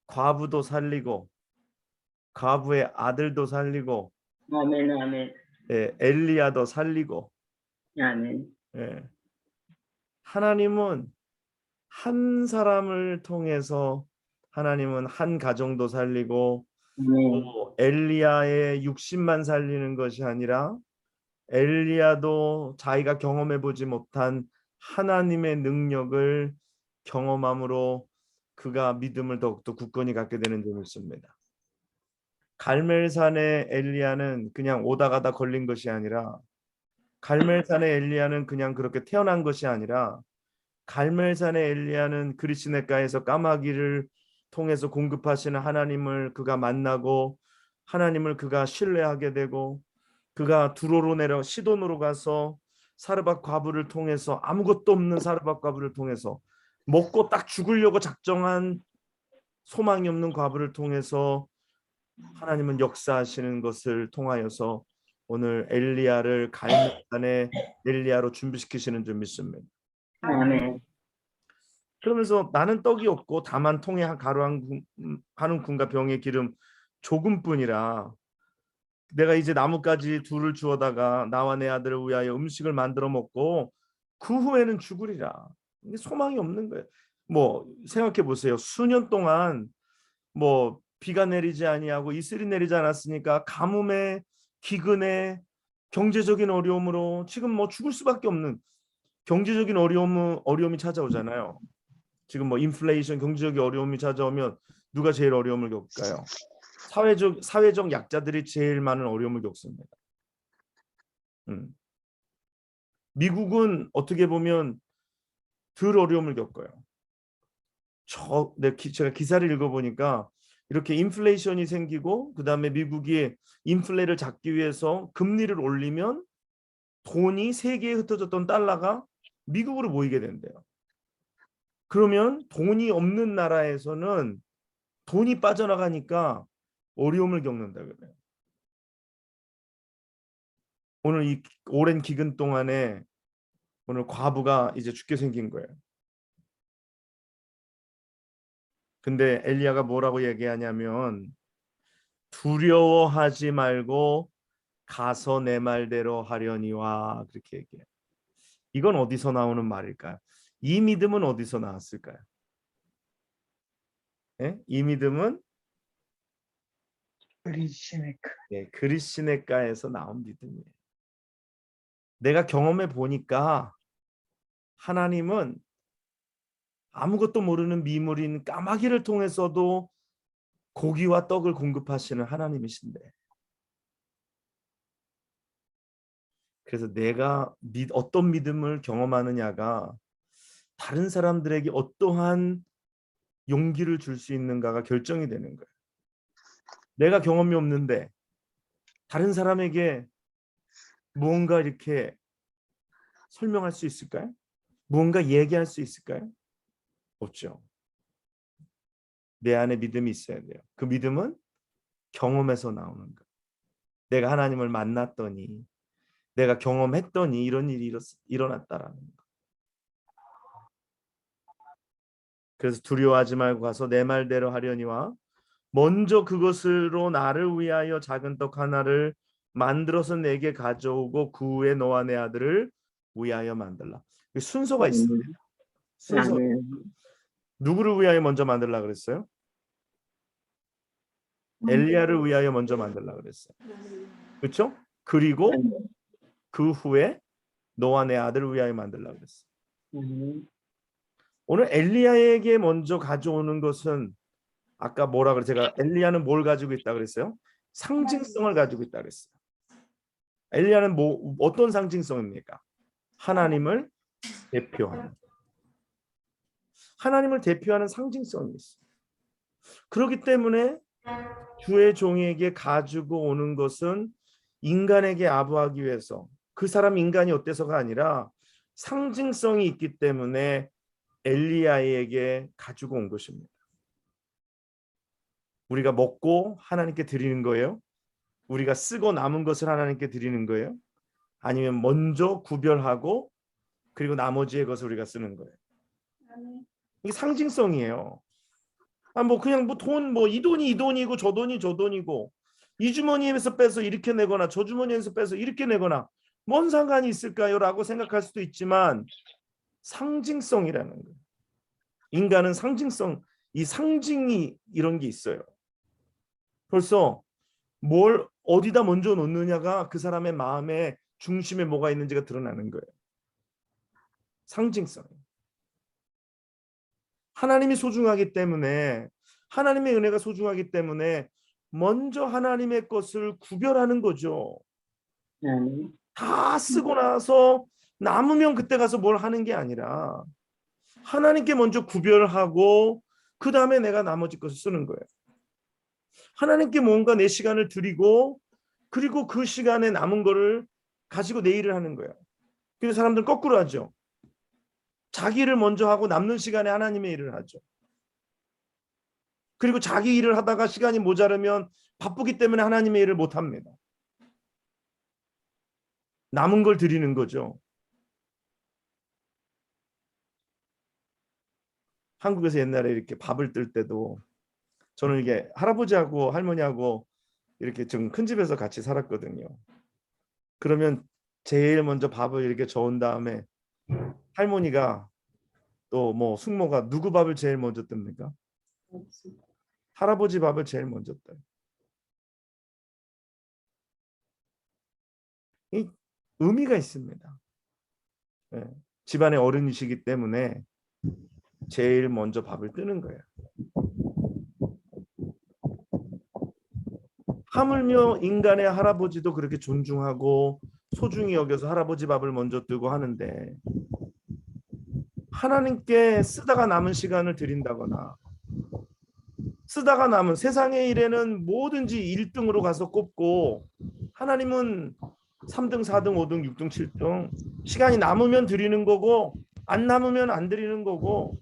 과부도 살리고 과부의 아들도 살리고 아멘, 아멘, 엘리야도 살리고 아멘. 하나님은 한 사람을 통해서 하나님은 한 가정도 살리고 또 엘리야의 60만 살리는 것이 아니라 엘리야도 자기가 경험해 보지 못한 하나님의 능력을 경험함으로 그가 믿음을 더욱더 굳건히 갖게 되는 줄 믿습니다. 갈멜산의 엘리야는 그냥 오다 가다 걸린 것이 아니라 갈멜산의 엘리야는 그냥 그렇게 태어난 것이 아니라 갈멜산의 엘리야는 그리스네가에서 까마귀를 통해서 공급하시는 하나님을 그가 만나고 하나님을 그가 신뢰하게 되고 그가 두로로 내려 시돈으로 가서 사르밧 과부를 통해서 아무것도 없는 사르밧 과부를 통해서 먹고 딱 죽으려고 작정한 소망이 없는 과부를 통해서 하나님은 역사하시는 것을 통하여서 오늘 엘리야를 갈멜산의 엘리야로 준비시키시는 줄 믿습니다. 아멘. 그러면서 나는 떡이 없고 다만 통에 가루 한 움큼과 병에 기름 조금뿐이라 내가 이제 나뭇가지 둘을 주워다가 나와 내 아들을 위하여 음식을 만들어 먹고 그 후에는 죽으리라. 이게 소망이 없는 거예요. 뭐 생각해 보세요. 수년 동안 뭐 비가 내리지 아니하고 이슬이 내리지 않았으니까 가뭄에 기근에 경제적인 어려움으로 지금 뭐 죽을 수밖에 없는 경제적인 어려움이 찾아오잖아요. 지금 뭐 인플레이션 경제적인 어려움이 찾아오면 누가 제일 어려움을 겪을까요? 사회적 약자들이 제일 많은 어려움을 겪습니다. 미국은 어떻게 보면 덜 어려움을 겪어요. 제가 기사를 읽어보니까 이렇게 인플레이션이 생기고 그 다음에 미국이 인플레를 잡기 위해서 금리를 올리면 돈이 세계에 흩어졌던 달러가 미국으로 모이게 된대요. 그러면 돈이 없는 나라에서는 돈이 빠져나가니까 어려움을 겪는다 그래요. 오늘 이 오랜 기근 동안에 오늘 과부가 이제 죽게 생긴 거예요. 근데 엘리야가 뭐라고 얘기하냐면 두려워하지 말고 가서 내 말대로 하려니와 그렇게 얘기해요. 이건 어디서 나오는 말일까요? 이 믿음은 어디서 나왔을까요? 이 믿음은 그리스네가에서 나온 믿음이에요. 내가 경험해 보니까 하나님은 아무것도 모르는 미물인 까마귀를 통해서도 고기와 떡을 공급하시는 하나님이신데 그래서 내가 어떤 믿음을 경험하느냐가 다른 사람들에게 어떠한 용기를 줄 수 있는가가 결정이 되는 거예요. 내가 경험이 없는데 다른 사람에게 무언가 이렇게 설명할 수 있을까요? 무언가 얘기할 수 있을까요? 없죠. 내 안에 믿음이 있어야 돼요. 그 믿음은 경험에서 나오는 거예요. 내가 하나님을 만났더니 내가 경험했더니 이런 일이 일어났다라는 거. 그래서 두려워하지 말고 가서 내 말대로 하려니와 먼저 그것으로 나를 위하여 작은 떡 하나를 만들어서 내게 가져오고 그 후에 너와 내 아들을 위하여 만들라. 순서가 있습니다. 순서. 누구를 위하여 먼저 만들라 그랬어요? 엘리야를 위하여 먼저 만들라 그랬어요. 그렇죠? 그리고 그 후에 너와 내 아들을 위하여 만들라 그랬어요. 오늘 엘리야에게 먼저 가져오는 것은 아까 뭐라 그래? 제가 엘리야는 뭘 가지고 있다 그랬어요? 상징성을 가지고 있다 그랬어요. 엘리야는 뭐 어떤 상징성입니까? 하나님을 대표하는. 하나님을 대표하는 상징성이 있어요. 그렇기 때문에 주의 종에게 가지고 오는 것은 인간에게 아부하기 위해서, 그 사람 인간이 어때서가 아니라 상징성이 있기 때문에 엘리야에게 가지고 온 것입니다. 우리가 먹고 하나님께 드리는 거예요? 우리가 쓰고 남은 것을 하나님께 드리는 거예요? 아니면 먼저 구별하고 그리고 나머지의 것을 우리가 쓰는 거예요? 이게 상징성이에요. 뭐 그냥 뭐 돈, 뭐 이 돈이 이 돈이고 저 돈이 저 돈이고, 이 주머니에서 빼서 이렇게 내거나 저 주머니에서 빼서 이렇게 내거나 뭔 상관이 있을까요? 라고 생각할 수도 있지만 상징성이라는 거예요. 인간은 상징성, 이 상징이 이런 게 있어요. 벌써 뭘 어디다 먼저 놓느냐가 그 사람의 마음의 중심에 뭐가 있는지가 드러나는 거예요. 상징성. 하나님이 소중하기 때문에, 하나님의 은혜가 소중하기 때문에 먼저 하나님의 것을 구별하는 거죠. 다 쓰고 나서 남으면 그때 가서 뭘 하는 게 아니라 하나님께 먼저 구별하고 그 다음에 내가 나머지 것을 쓰는 거예요. 하나님께 뭔가 내 시간을 드리고 그리고 그 시간에 남은 거를 가지고 내 일을 하는 거예요. 그래서 사람들은 거꾸로 하죠. 자기 일을 먼저 하고 남는 시간에 하나님의 일을 하죠. 그리고 자기 일을 하다가 시간이 모자르면 바쁘기 때문에 하나님의 일을 못 합니다. 남은 걸 드리는 거죠. 한국에서 옛날에 이렇게 밥을 뜰 때도, 저는 이게 할아버지하고 할머니하고 이렇게 좀 큰 집에서 같이 살았거든요. 그러면 제일 먼저 밥을 이렇게 저은 다음에 할머니가 또 뭐 숙모가 누구 밥을 제일 먼저 뜹니까? 할아버지 밥을 제일 먼저 떠요. 이 의미가 있습니다. 네. 집안의 어른이시기 때문에 제일 먼저 밥을 뜨는 거예요. 하물며 인간의 할아버지도 그렇게 존중하고 소중히 여겨서 할아버지 밥을 먼저 뜨고 하는데, 하나님께 쓰다가 남은 시간을 드린다거나 쓰다가 남은 세상의 일에는 뭐든지 1등으로 가서 꼽고, 하나님은 3등, 4등, 5등, 6등, 7등, 시간이 남으면 드리는 거고 안 남으면 안 드리는 거고,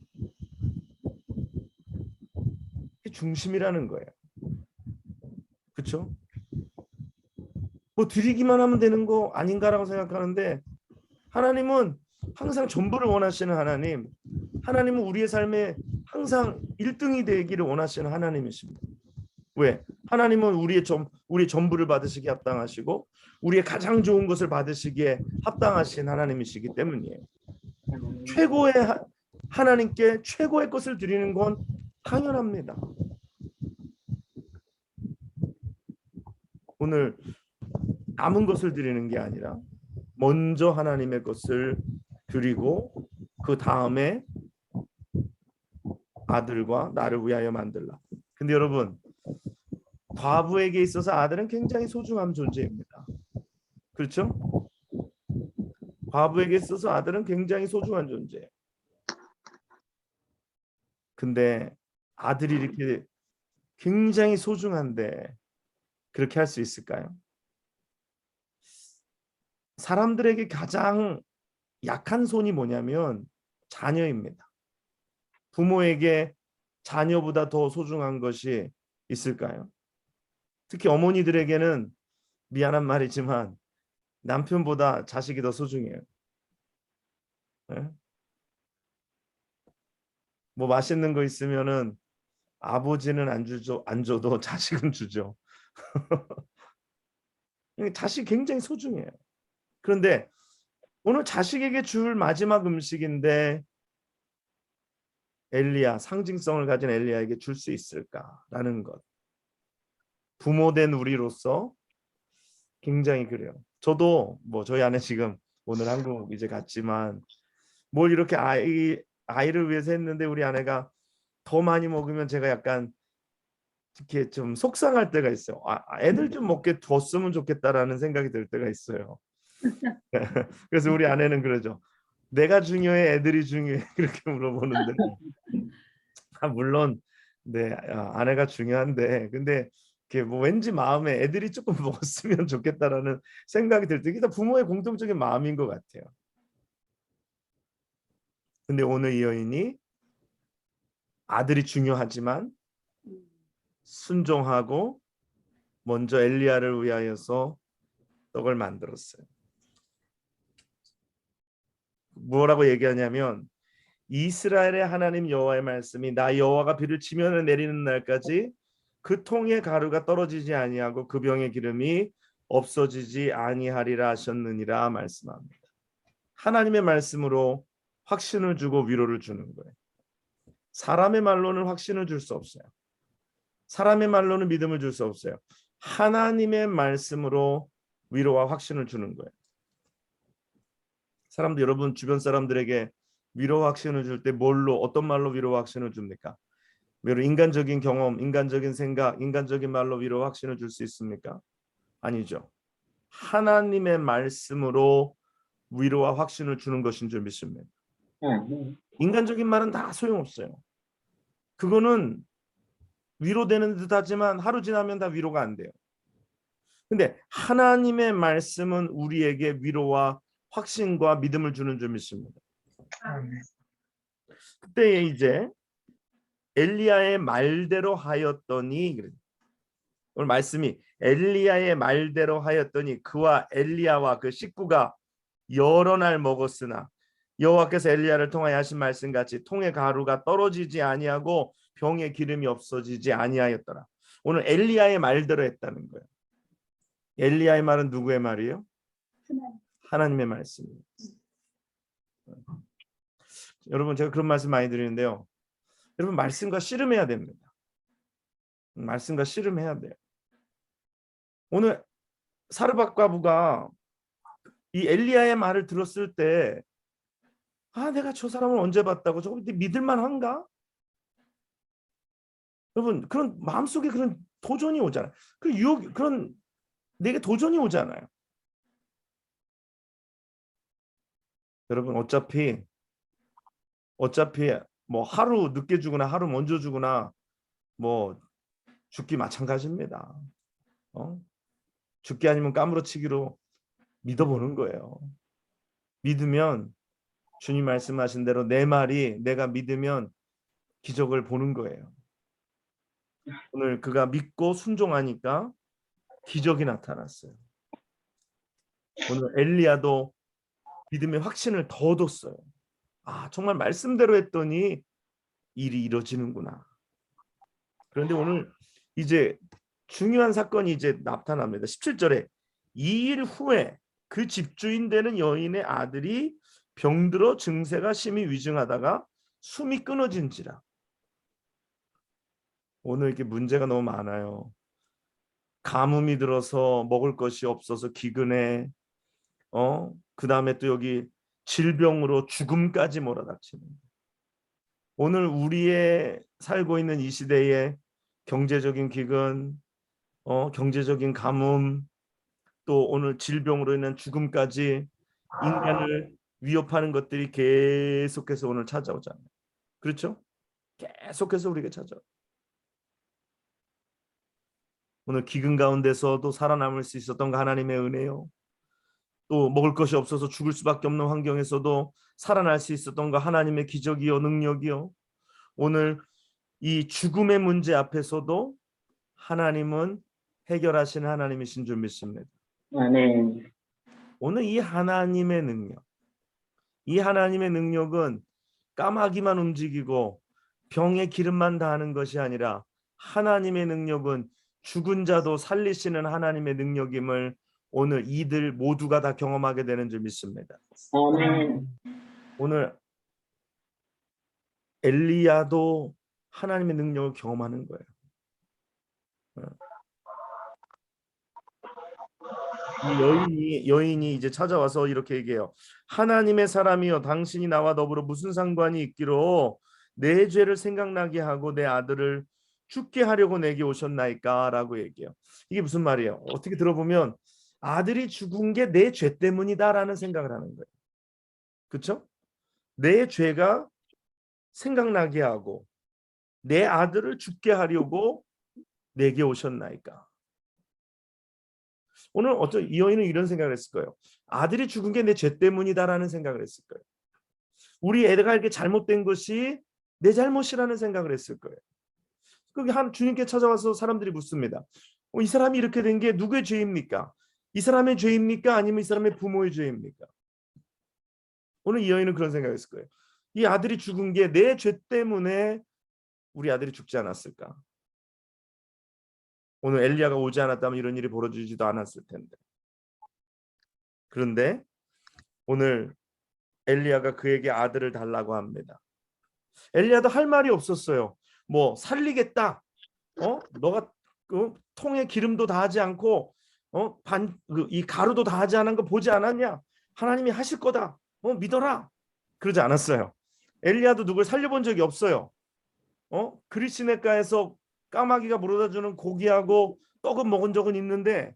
그게 중심이라는 거예요. 그렇죠? 뭐 드리기만 하면 되는 거 아닌가라고 생각하는데, 하나님은 항상 전부를 원하시는 하나님, 하나님은 우리의 삶에 항상 1등이 되기를 원하시는 하나님이십니다. 왜? 하나님은 우리의 전부를 받으시기에 합당하시고 우리의 가장 좋은 것을 받으시기에 합당하신 하나님이시기 때문이에요. 최고의 하나님께 최고의 것을 드리는 건 당연합니다. 오늘 남은 것을 드리는 게 아니라 먼저 하나님의 것을 드리고 그 다음에 아들과 나를 위하여 만들라. 근데 여러분, 과부에게 있어서 아들은 굉장히 소중한 존재입니다. 그렇죠? 과부에게 있어서 아들은 굉장히 소중한 존재예요. 근데 아들이 이렇게 굉장히 소중한데 그렇게 할 수 있을까요? 사람들에게 가장 약한 손이 뭐냐면 자녀입니다. 부모에게 자녀보다 더 소중한 것이 있을까요? 특히 어머니들에게는 미안한 말이지만 남편보다 자식이 더 소중해요. 네? 뭐 맛있는 거 있으면은 아버지는 안 주죠. 안 줘도 자식은 주죠. 자식 굉장히 소중해요. 그런데 오늘 자식에게 줄 마지막 음식인데 엘리야, 상징성을 가진 엘리야에게 줄 수 있을까라는 것. 부모된 우리로서 굉장히 그래요. 저도 뭐 저희 아내 지금 오늘 한국 이제 갔지만 뭘 이렇게 아이를 위해서 했는데 우리 아내가 더 많이 먹으면 제가 약간 이렇게 좀 속상할 때가 있어요. 애들 좀 먹게 줬으면 좋겠다라는 생각이 들 때가 있어요. 그래서 우리 아내는 그러죠. 내가 중요해, 애들이 중요해 그렇게 물어보는데 물론 네 아내가 중요한데 근데 이렇게 뭐 왠지 마음에 애들이 조금 먹었으면 좋겠다라는 생각이 들 때 이게 다 부모의 공통적인 마음인 것 같아요. 근데 오늘 이 여인이 아들이 중요하지만 순종하고 먼저 엘리야를 위하여서 떡을 만들었어요. 뭐라고 얘기하냐면 이스라엘의 하나님 여호와의 말씀이 나 여호와가 비를 지면을 내리는 날까지 그 통의 가루가 떨어지지 아니하고 그 병의 기름이 없어지지 아니하리라 하셨느니라 말씀합니다. 하나님의 말씀으로 확신을 주고 위로를 주는 거예요. 사람의 말로는 확신을 줄 수 없어요. 사람의 말로는 믿음을 줄 수 없어요. 하나님의 말씀으로 위로와 확신을 주는 거예요. 사람들 여러분 주변 사람들에게 위로와 확신을 줄 때 뭘로 어떤 말로 위로와 확신을 줍니까? 인간적인 경험, 인간적인 생각, 인간적인 말로 위로와 확신을 줄 수 있습니까? 아니죠. 하나님의 말씀으로 위로와 확신을 주는 것인 줄 믿습니다. 인간적인 말은 다 소용없어요. 그거는 위로되는 듯하지만 하루 지나면 다 위로가 안 돼요. 근데 하나님의 말씀은 우리에게 위로와 확신과 믿음을 주는 줄 믿습니다. 그때 이제 엘리야의 말대로 하였더니 오늘 말씀이 엘리야의 말대로 하였더니 그와 엘리야와 그 식구가 여러 날 먹었으나 여호와께서 엘리야를 통하여 하신 말씀같이 통의 가루가 떨어지지 아니하고 병의 기름이 없어지지 아니하였더라. 오늘 엘리야의 말대로 했다는 거예요. 엘리야의 말은 누구의 말이에요? 하나님의 말씀이에요. 여러분 제가 그런 말씀 많이 드리는데요. 여러분 말씀과 씨름해야 됩니다. 말씀과 씨름해야 돼요. 오늘 사르밧 과부가 이 엘리야의 말을 들었을 때 내가 저 사람을 언제 봤다고 저거 믿을만 한가? 여러분 그런 마음속에 그런 도전이 오잖아요. 그 유혹 그런 내게 도전이 오잖아요. 여러분 어차피 뭐 하루 늦게 죽으나 하루 먼저 죽으나 뭐 죽기 마찬가지입니다. 죽기 아니면 까무러치기로 믿어보는 거예요. 믿으면 주님 말씀하신 대로 내 말이 내가 믿으면 기적을 보는 거예요. 오늘 그가 믿고 순종하니까 기적이 나타났어요. 오늘 엘리야도 믿음의 확신을 더 얻었어요. 정말 말씀대로 했더니 일이 이루어지는구나. 그런데 오늘 이제 중요한 사건이 이제 나타납니다. 17절에 2일 후에 그 집주인 되는 여인의 아들이 병들어 증세가 심히 위중하다가 숨이 끊어진지라. 오늘 이렇게 문제가 너무 많아요. 가뭄이 들어서 먹을 것이 없어서 기근해. 그 다음에 또 여기 질병으로 죽음까지 몰아닥치는. 오늘 우리의 살고 있는 이 시대에 경제적인 기근, 경제적인 가뭄, 또 오늘 질병으로 인한 죽음까지 인간을 위협하는 것들이 계속해서 오늘 찾아오잖아요. 그렇죠? 계속해서 우리에게 찾아와요. 오늘 기근 가운데서도 살아남을 수 있었던 거 하나님의 은혜요. 또 먹을 것이 없어서 죽을 수밖에 없는 환경에서도 살아날 수 있었던 거 하나님의 기적이요 능력이요. 오늘 이 죽음의 문제 앞에서도 하나님은 해결하시는 하나님이신 줄 믿습니다. 아멘. 오늘 이 하나님의 능력, 이 하나님의 능력은 까마귀만 움직이고 병에 기름만 다하는 것이 아니라 하나님의 능력은 죽은 자도 살리시는 하나님의 능력임을 오늘 이들 모두가 다 경험하게 되는 줄 믿습니다. 아멘. 오늘 엘리야도 하나님의 능력을 경험하는 거예요. 이 여인이 이제 찾아와서 이렇게 얘기해요. 하나님의 사람이여, 당신이 나와 더불어 무슨 상관이 있기로 내 죄를 생각나게 하고 내 아들을 죽게 하려고 내게 오셨나이까? 라고 얘기해요. 이게 무슨 말이에요? 어떻게 들어보면 아들이 죽은 게 내 죄 때문이다라는 생각을 하는 거예요. 그렇죠? 내 죄가 생각나게 하고 내 아들을 죽게 하려고 내게 오셨나이까? 오늘 어떤 이 여인은 이런 생각을 했을 거예요. 아들이 죽은 게 내 죄 때문이다라는 생각을 했을 거예요. 우리 애가 이렇게 잘못된 것이 내 잘못이라는 생각을 했을 거예요. 그게 주님께 찾아와서 사람들이 묻습니다. 이 사람이 이렇게 된 게 누구의 죄입니까? 이 사람의 죄입니까? 아니면 이 사람의 부모의 죄입니까? 오늘 이 여인은 그런 생각을 했을 거예요. 이 아들이 죽은 게 내 죄 때문에 우리 아들이 죽지 않았을까? 오늘 엘리야가 오지 않았다면 이런 일이 벌어지지도 않았을 텐데. 그런데 오늘 엘리야가 그에게 아들을 달라고 합니다. 엘리야도 할 말이 없었어요. 뭐 살리겠다. 너가 통에 기름도 다하지 않고 이 가루도 다하지 않은 거 보지 않았냐? 하나님이 하실 거다. 믿어라. 그러지 않았어요. 엘리야도 누굴 살려본 적이 없어요. 그리시네가에서 까마귀가 물어다주는 고기하고 떡은 먹은 적은 있는데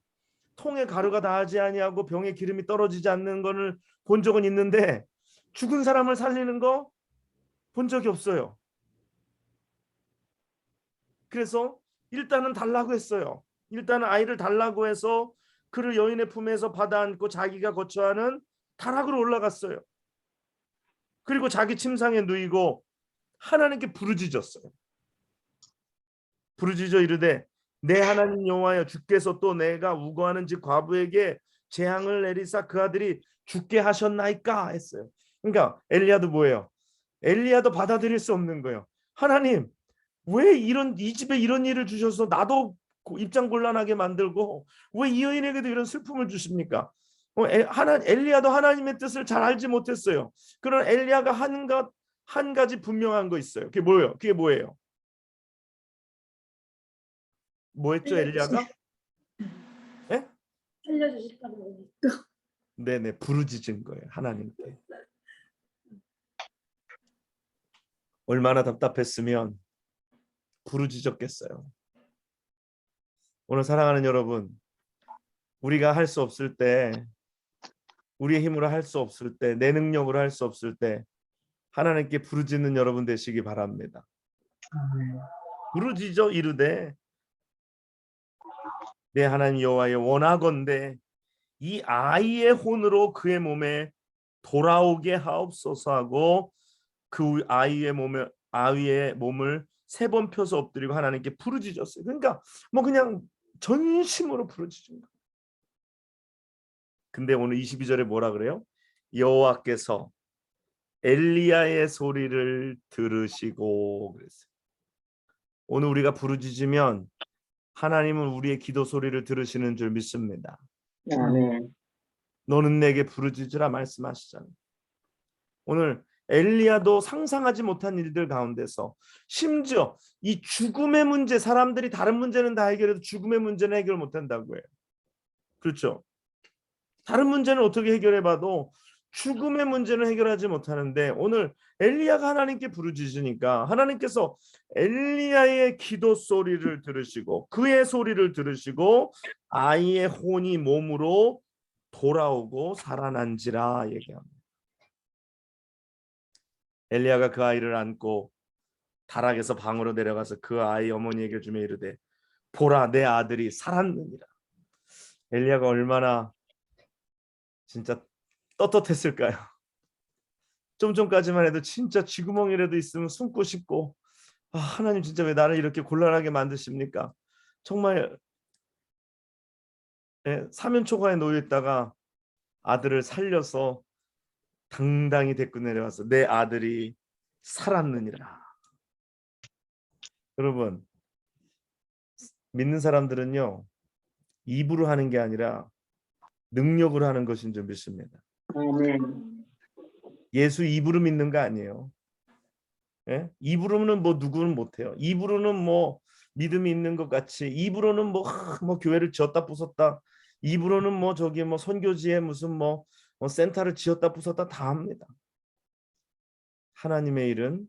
통에 가루가 다하지 아니하고 병에 기름이 떨어지지 않는 것을 본 적은 있는데 죽은 사람을 살리는 거 본 적이 없어요. 그래서 일단은 달라고 했어요. 일단은 아이를 달라고 해서 그를 여인의 품에서 받아 안고 자기가 거처하는 다락으로 올라갔어요. 그리고 자기 침상에 누이고 하나님께 부르짖었어요. 부르짖어 이르되 내 하나님 여호와여, 주께서 또 내가 우거하는 집 과부에게 재앙을 내리사 그 아들이 죽게 하셨나이까? 했어요. 그러니까 엘리야도 뭐예요? 엘리야도 받아들일 수 없는 거예요. 하나님, 왜 이 집에 이런 일을 주셔서 나도 입장 곤란하게 만들고 왜 이 여인에게도 이런 슬픔을 주십니까? 엘리야도 하나님의 뜻을 잘 알지 못했어요. 그런 엘리야가 한 가지 분명한 거 있어요. 그게 뭐예요? 그게 뭐예요? 뭐했죠, 엘리야가? 네? 살려주실까요? 네네, 부르짖은 거예요, 하나님께. 얼마나 답답했으면 부르짖었겠어요. 오늘 사랑하는 여러분, 우리가 할 수 없을 때, 우리의 힘으로 할 수 없을 때, 내 능력으로 할 수 없을 때 하나님께 부르짖는 여러분 되시기 바랍니다. 부르짖어 이르되 내 하나님 여호와여, 원하건대 이 아이의 혼으로 그의 몸에 돌아오게 하옵소서 하고 그 아이의 몸을 3번 펴서 엎드리고 하나님께 부르짖었어요. 그러니까 뭐 그냥 전심으로 부르짖은 거예요. 근데 오늘 22절에 뭐라 그래요? 여호와께서 엘리야의 소리를 들으시고 그랬어요. 오늘 우리가 부르짖으면 하나님은 우리의 기도 소리를 들으시는 줄 믿습니다. 아멘. 너는 내게 부르짖으라 말씀하시잖아요. 오늘 엘리야도 상상하지 못한 일들 가운데서 심지어 이 죽음의 문제, 사람들이 다른 문제는 다 해결해도 죽음의 문제는 해결 못한다고 해요. 그렇죠? 다른 문제는 어떻게 해결해봐도 죽음의 문제는 해결하지 못하는데 오늘 엘리야가 하나님께 부르짖으니까 하나님께서 엘리야의 기도 소리를 들으시고 그의 소리를 들으시고 아이의 혼이 몸으로 돌아오고 살아난지라 얘기합니다. 엘리야가 그 아이를 안고 다락에서 방으로 내려가서 그 아이 어머니에게 주며 이르되 보라, 내 아들이 살았느니라. 엘리야가 얼마나 진짜 떳떳했을까요? 좀 전까지만 해도 진짜 쥐구멍이라도 있으면 숨고 싶고 하나님 진짜 왜 나를 이렇게 곤란하게 만드십니까? 정말 사면초가에 놓여있다가 아들을 살려서 당당히 데리고 내려와서 내 아들이 살았느니라. 여러분, 믿는 사람들은요, 입으로 하는 게 아니라 능력으로 하는 것인 줄 믿습니다. 아멘. 예수 입으로 믿는 거 아니에요. 예? 입으로는 뭐 누구는 못해요. 입으로는 뭐 믿음이 있는 것 같이, 입으로는 뭐 교회를 지었다 부쉈다, 입으로는 뭐 저기 뭐 선교지에 무슨 뭐 센터를 지었다 부쉈다 다 합니다. 하나님의 일은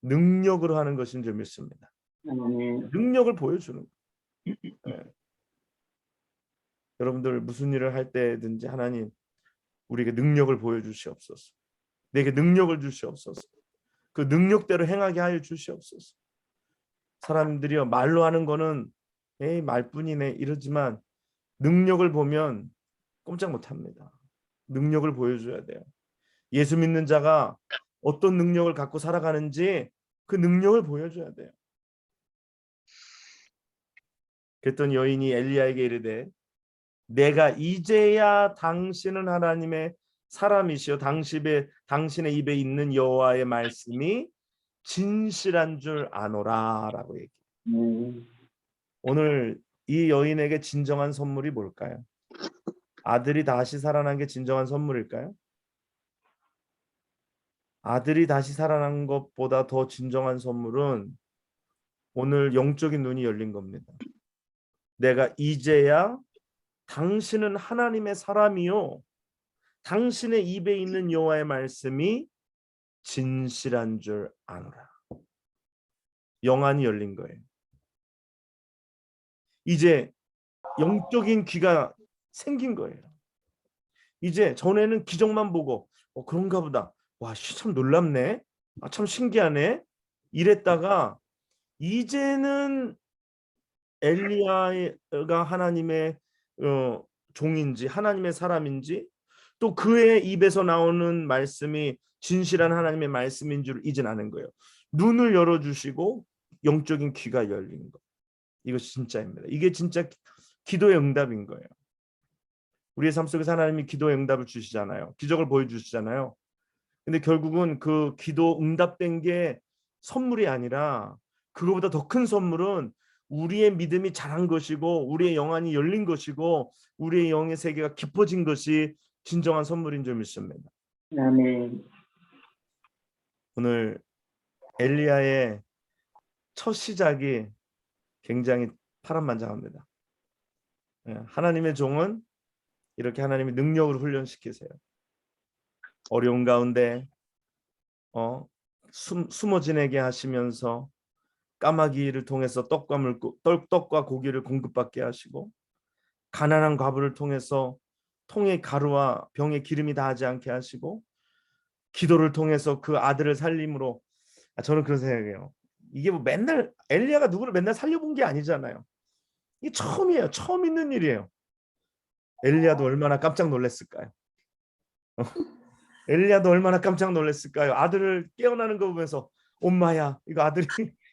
능력으로 하는 것인 줄 믿습니다. 아멘. 능력을 보여주는 거예요. 예. 여러분들 무슨 일을 할 때든지 하나님 우리에게 능력을 보여주시옵소서. 내게 능력을 주시옵소서. 그 능력대로 행하게 하여 주시옵소서. 사람들이요, 말로 하는 거는 에이 말뿐이네 이러지만 능력을 보면 꼼짝 못합니다. 능력을 보여줘야 돼요. 예수 믿는 자가 어떤 능력을 갖고 살아가는지 그 능력을 보여줘야 돼요. 그랬더니 여인이 엘리야에게 이르되 내가 이제야 당신은 하나님의 사람이시여 당신의 입에 있는 여호와의 말씀이 진실한 줄 아노라라고 얘기해요. 오늘 이 여인에게 진정한 선물이 뭘까요? 아들이 다시 살아난 게 진정한 선물일까요? 아들이 다시 살아난 것보다 더 진정한 선물은 오늘 영적인 눈이 열린 겁니다. 내가 이제야 당신은 하나님의 사람이요 당신의 입에 있는 여호와의 말씀이 진실한 줄 아노라. 영안이 열린 거예요. 이제 영적인 귀가 생긴 거예요. 이제 전에는 기적만 보고 그런가 보다. 와, 참 놀랍네. 참 신기하네. 이랬다가 이제는 엘리야가 하나님의 종인지 하나님의 사람인지 또 그의 입에서 나오는 말씀이 진실한 하나님의 말씀인 줄 이제는 아는 거예요. 눈을 열어주시고 영적인 귀가 열린 거. 이것이 진짜입니다. 이게 진짜 기도의 응답인 거예요. 우리의 삶 속에서 하나님이 기도의 응답을 주시잖아요. 기적을 보여주시잖아요. 근데 결국은 그 기도 응답된 게 선물이 아니라 그거보다 더 큰 선물은 우리의 믿음이 자란 것이고 우리의 영안이 열린 것이고 우리의 영의 세계가 깊어진 것이 진정한 선물인 줄 믿습니다. 아멘. 오늘 엘리야의 첫 시작이 굉장히 파란만장합니다. 하나님의 종은 이렇게 하나님의 능력으로 훈련시키세요. 어려운 가운데 숨어 지내게 하시면서 까마귀를 통해서 떡과 고기를 공급받게 하시고 가난한 과부를 통해서 통의 가루와 병에 기름이 닿지 않게 하시고 기도를 통해서 그 아들을 살림으로 저는 그런 생각이에요. 이게 뭐 맨날 엘리야가 누구를 맨날 살려본 게 아니잖아요. 이게 처음이에요. 처음 있는 일이에요. 엘리야도 얼마나 깜짝 놀랐을까요? 엘리야도 얼마나 깜짝 놀랐을까요? 아들을 깨어나는 거 보면서 엄마야 이거 아들이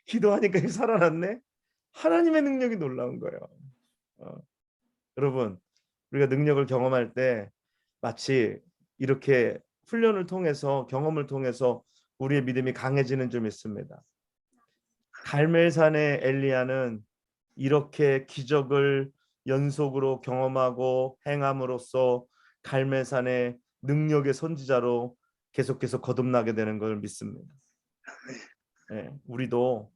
기도하니까 살아났네. 하나님의 능력이 놀라운 거예요. 여러분 우리가 능력을 경험할 때 마치 이렇게 훈련을 통해서 경험을 통해서 우리의 믿음이 강해지는 줄 믿습니다. 갈멜산의 엘리야는 이렇게 기적을 연속으로 경험하고 행함으로써 갈멜산의 능력의 선지자로 계속해서 거듭나게 되는 걸 믿습니다. 우리도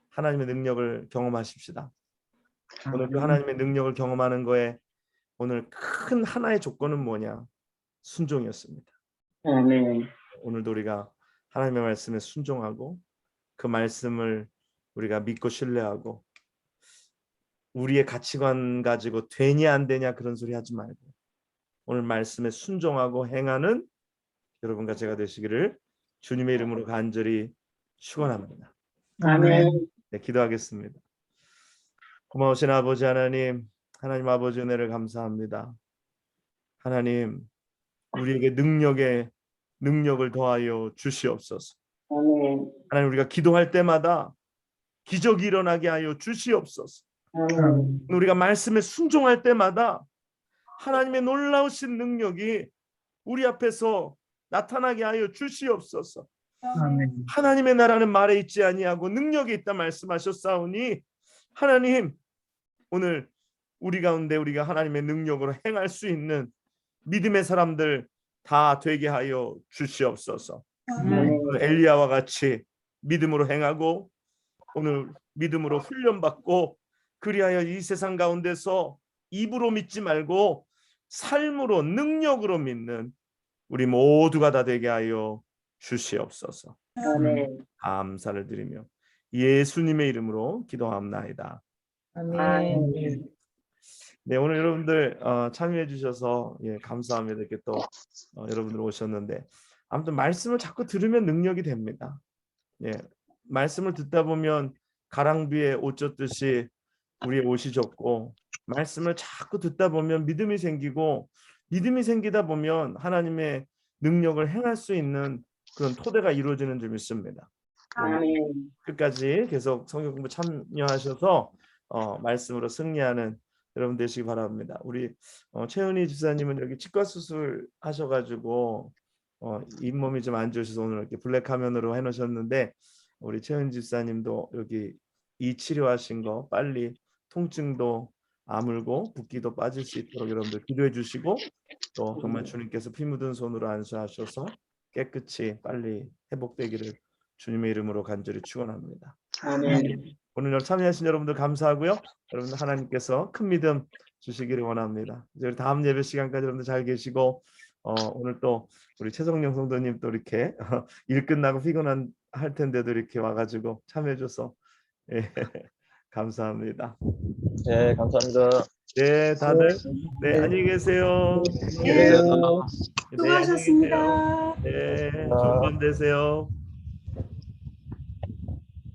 하나님의 능력을 경험하십시다. 오늘 그 하나님의 능력을 경험하는 거에 오늘 큰 하나의 조건은 뭐냐? 순종이었습니다. 아멘. 오늘도 우리가 하나님의 말씀에 순종하고 그 말씀을 우리가 믿고 신뢰하고 우리의 가치관 가지고 되냐 안 되냐 그런 소리 하지 말고 오늘 말씀에 순종하고 행하는 여러분과 제가 되시기를 주님의 이름으로 간절히 축원합니다. 아멘. 네, 기도하겠습니다. 고마우신 아버지 하나님, 하나님 아버지 은혜를 감사합니다. 하나님, 우리에게 능력을 더하여 주시옵소서. 아멘. 하나님, 우리가 기도할 때마다 기적이 일어나게 하여 주시옵소서. 아멘. 우리가 말씀에 순종할 때마다 하나님의 놀라우신 능력이 우리 앞에서 나타나게 하여 주시옵소서. 아멘. 하나님의 나라는 말에 있지 아니하고 능력이 있다 말씀하셨사오니 하나님 오늘 우리 가운데 우리가 하나님의 능력으로 행할 수 있는 믿음의 사람들 다 되게 하여 주시옵소서. 오늘 엘리야와 같이 믿음으로 행하고 오늘 믿음으로 훈련받고 그리하여 이 세상 가운데서 입으로 믿지 말고 삶으로 능력으로 믿는 우리 모두가 다 되게 하여 주시옵소서. 감사를 드리며 예수님의 이름으로 기도합나이다. 아멘. 네, 오늘 여러분들 참여해 주셔서 감사합니다. 이렇게 또 여러분들 오셨는데 아무튼 말씀을 자꾸 들으면 능력이 됩니다. 예, 말씀을 듣다 보면 가랑비에 옷 젖듯이 우리의 옷이 젖고 말씀을 자꾸 듣다 보면 믿음이 생기고 믿음이 생기다 보면 하나님의 능력을 행할 수 있는 그런 토대가 이루어지는 줄 믿습니다. 끝까지 계속 성경 공부 참여하셔서 말씀으로 승리하는 여러분 되시기 바랍니다. 우리 최은희 집사님은 여기 치과 수술 하셔가지고 잇몸이 좀 안 좋으셔서 오늘 이렇게 블랙 화면으로 해놓으셨는데 우리 최은희 집사님도 여기 이 치료하신 거 빨리 통증도 아물고 붓기도 빠질 수 있도록 여러분들 기도해 주시고 또 정말 주님께서 피 묻은 손으로 안수하셔서 깨끗이 빨리 회복되기를 주님의 이름으로 간절히 축원합니다. 오늘 참여하신 여러분들 감사하고요. 여러분들 하나님께서 큰 믿음 주시기를 원합니다. 이제 다음 예배 시간까지 여러분들 잘 계시고 오늘 또 우리 최성령 성도님 또 이렇게 일 끝나고 피곤한 할 텐데도 이렇게 와가지고 참여해줘서 예, 감사합니다. 네, 감사합니다. 네, 다들 네 안녕히 계세요. 네. 네, 안녕히 계세요. 네, 좋은 밤 되세요.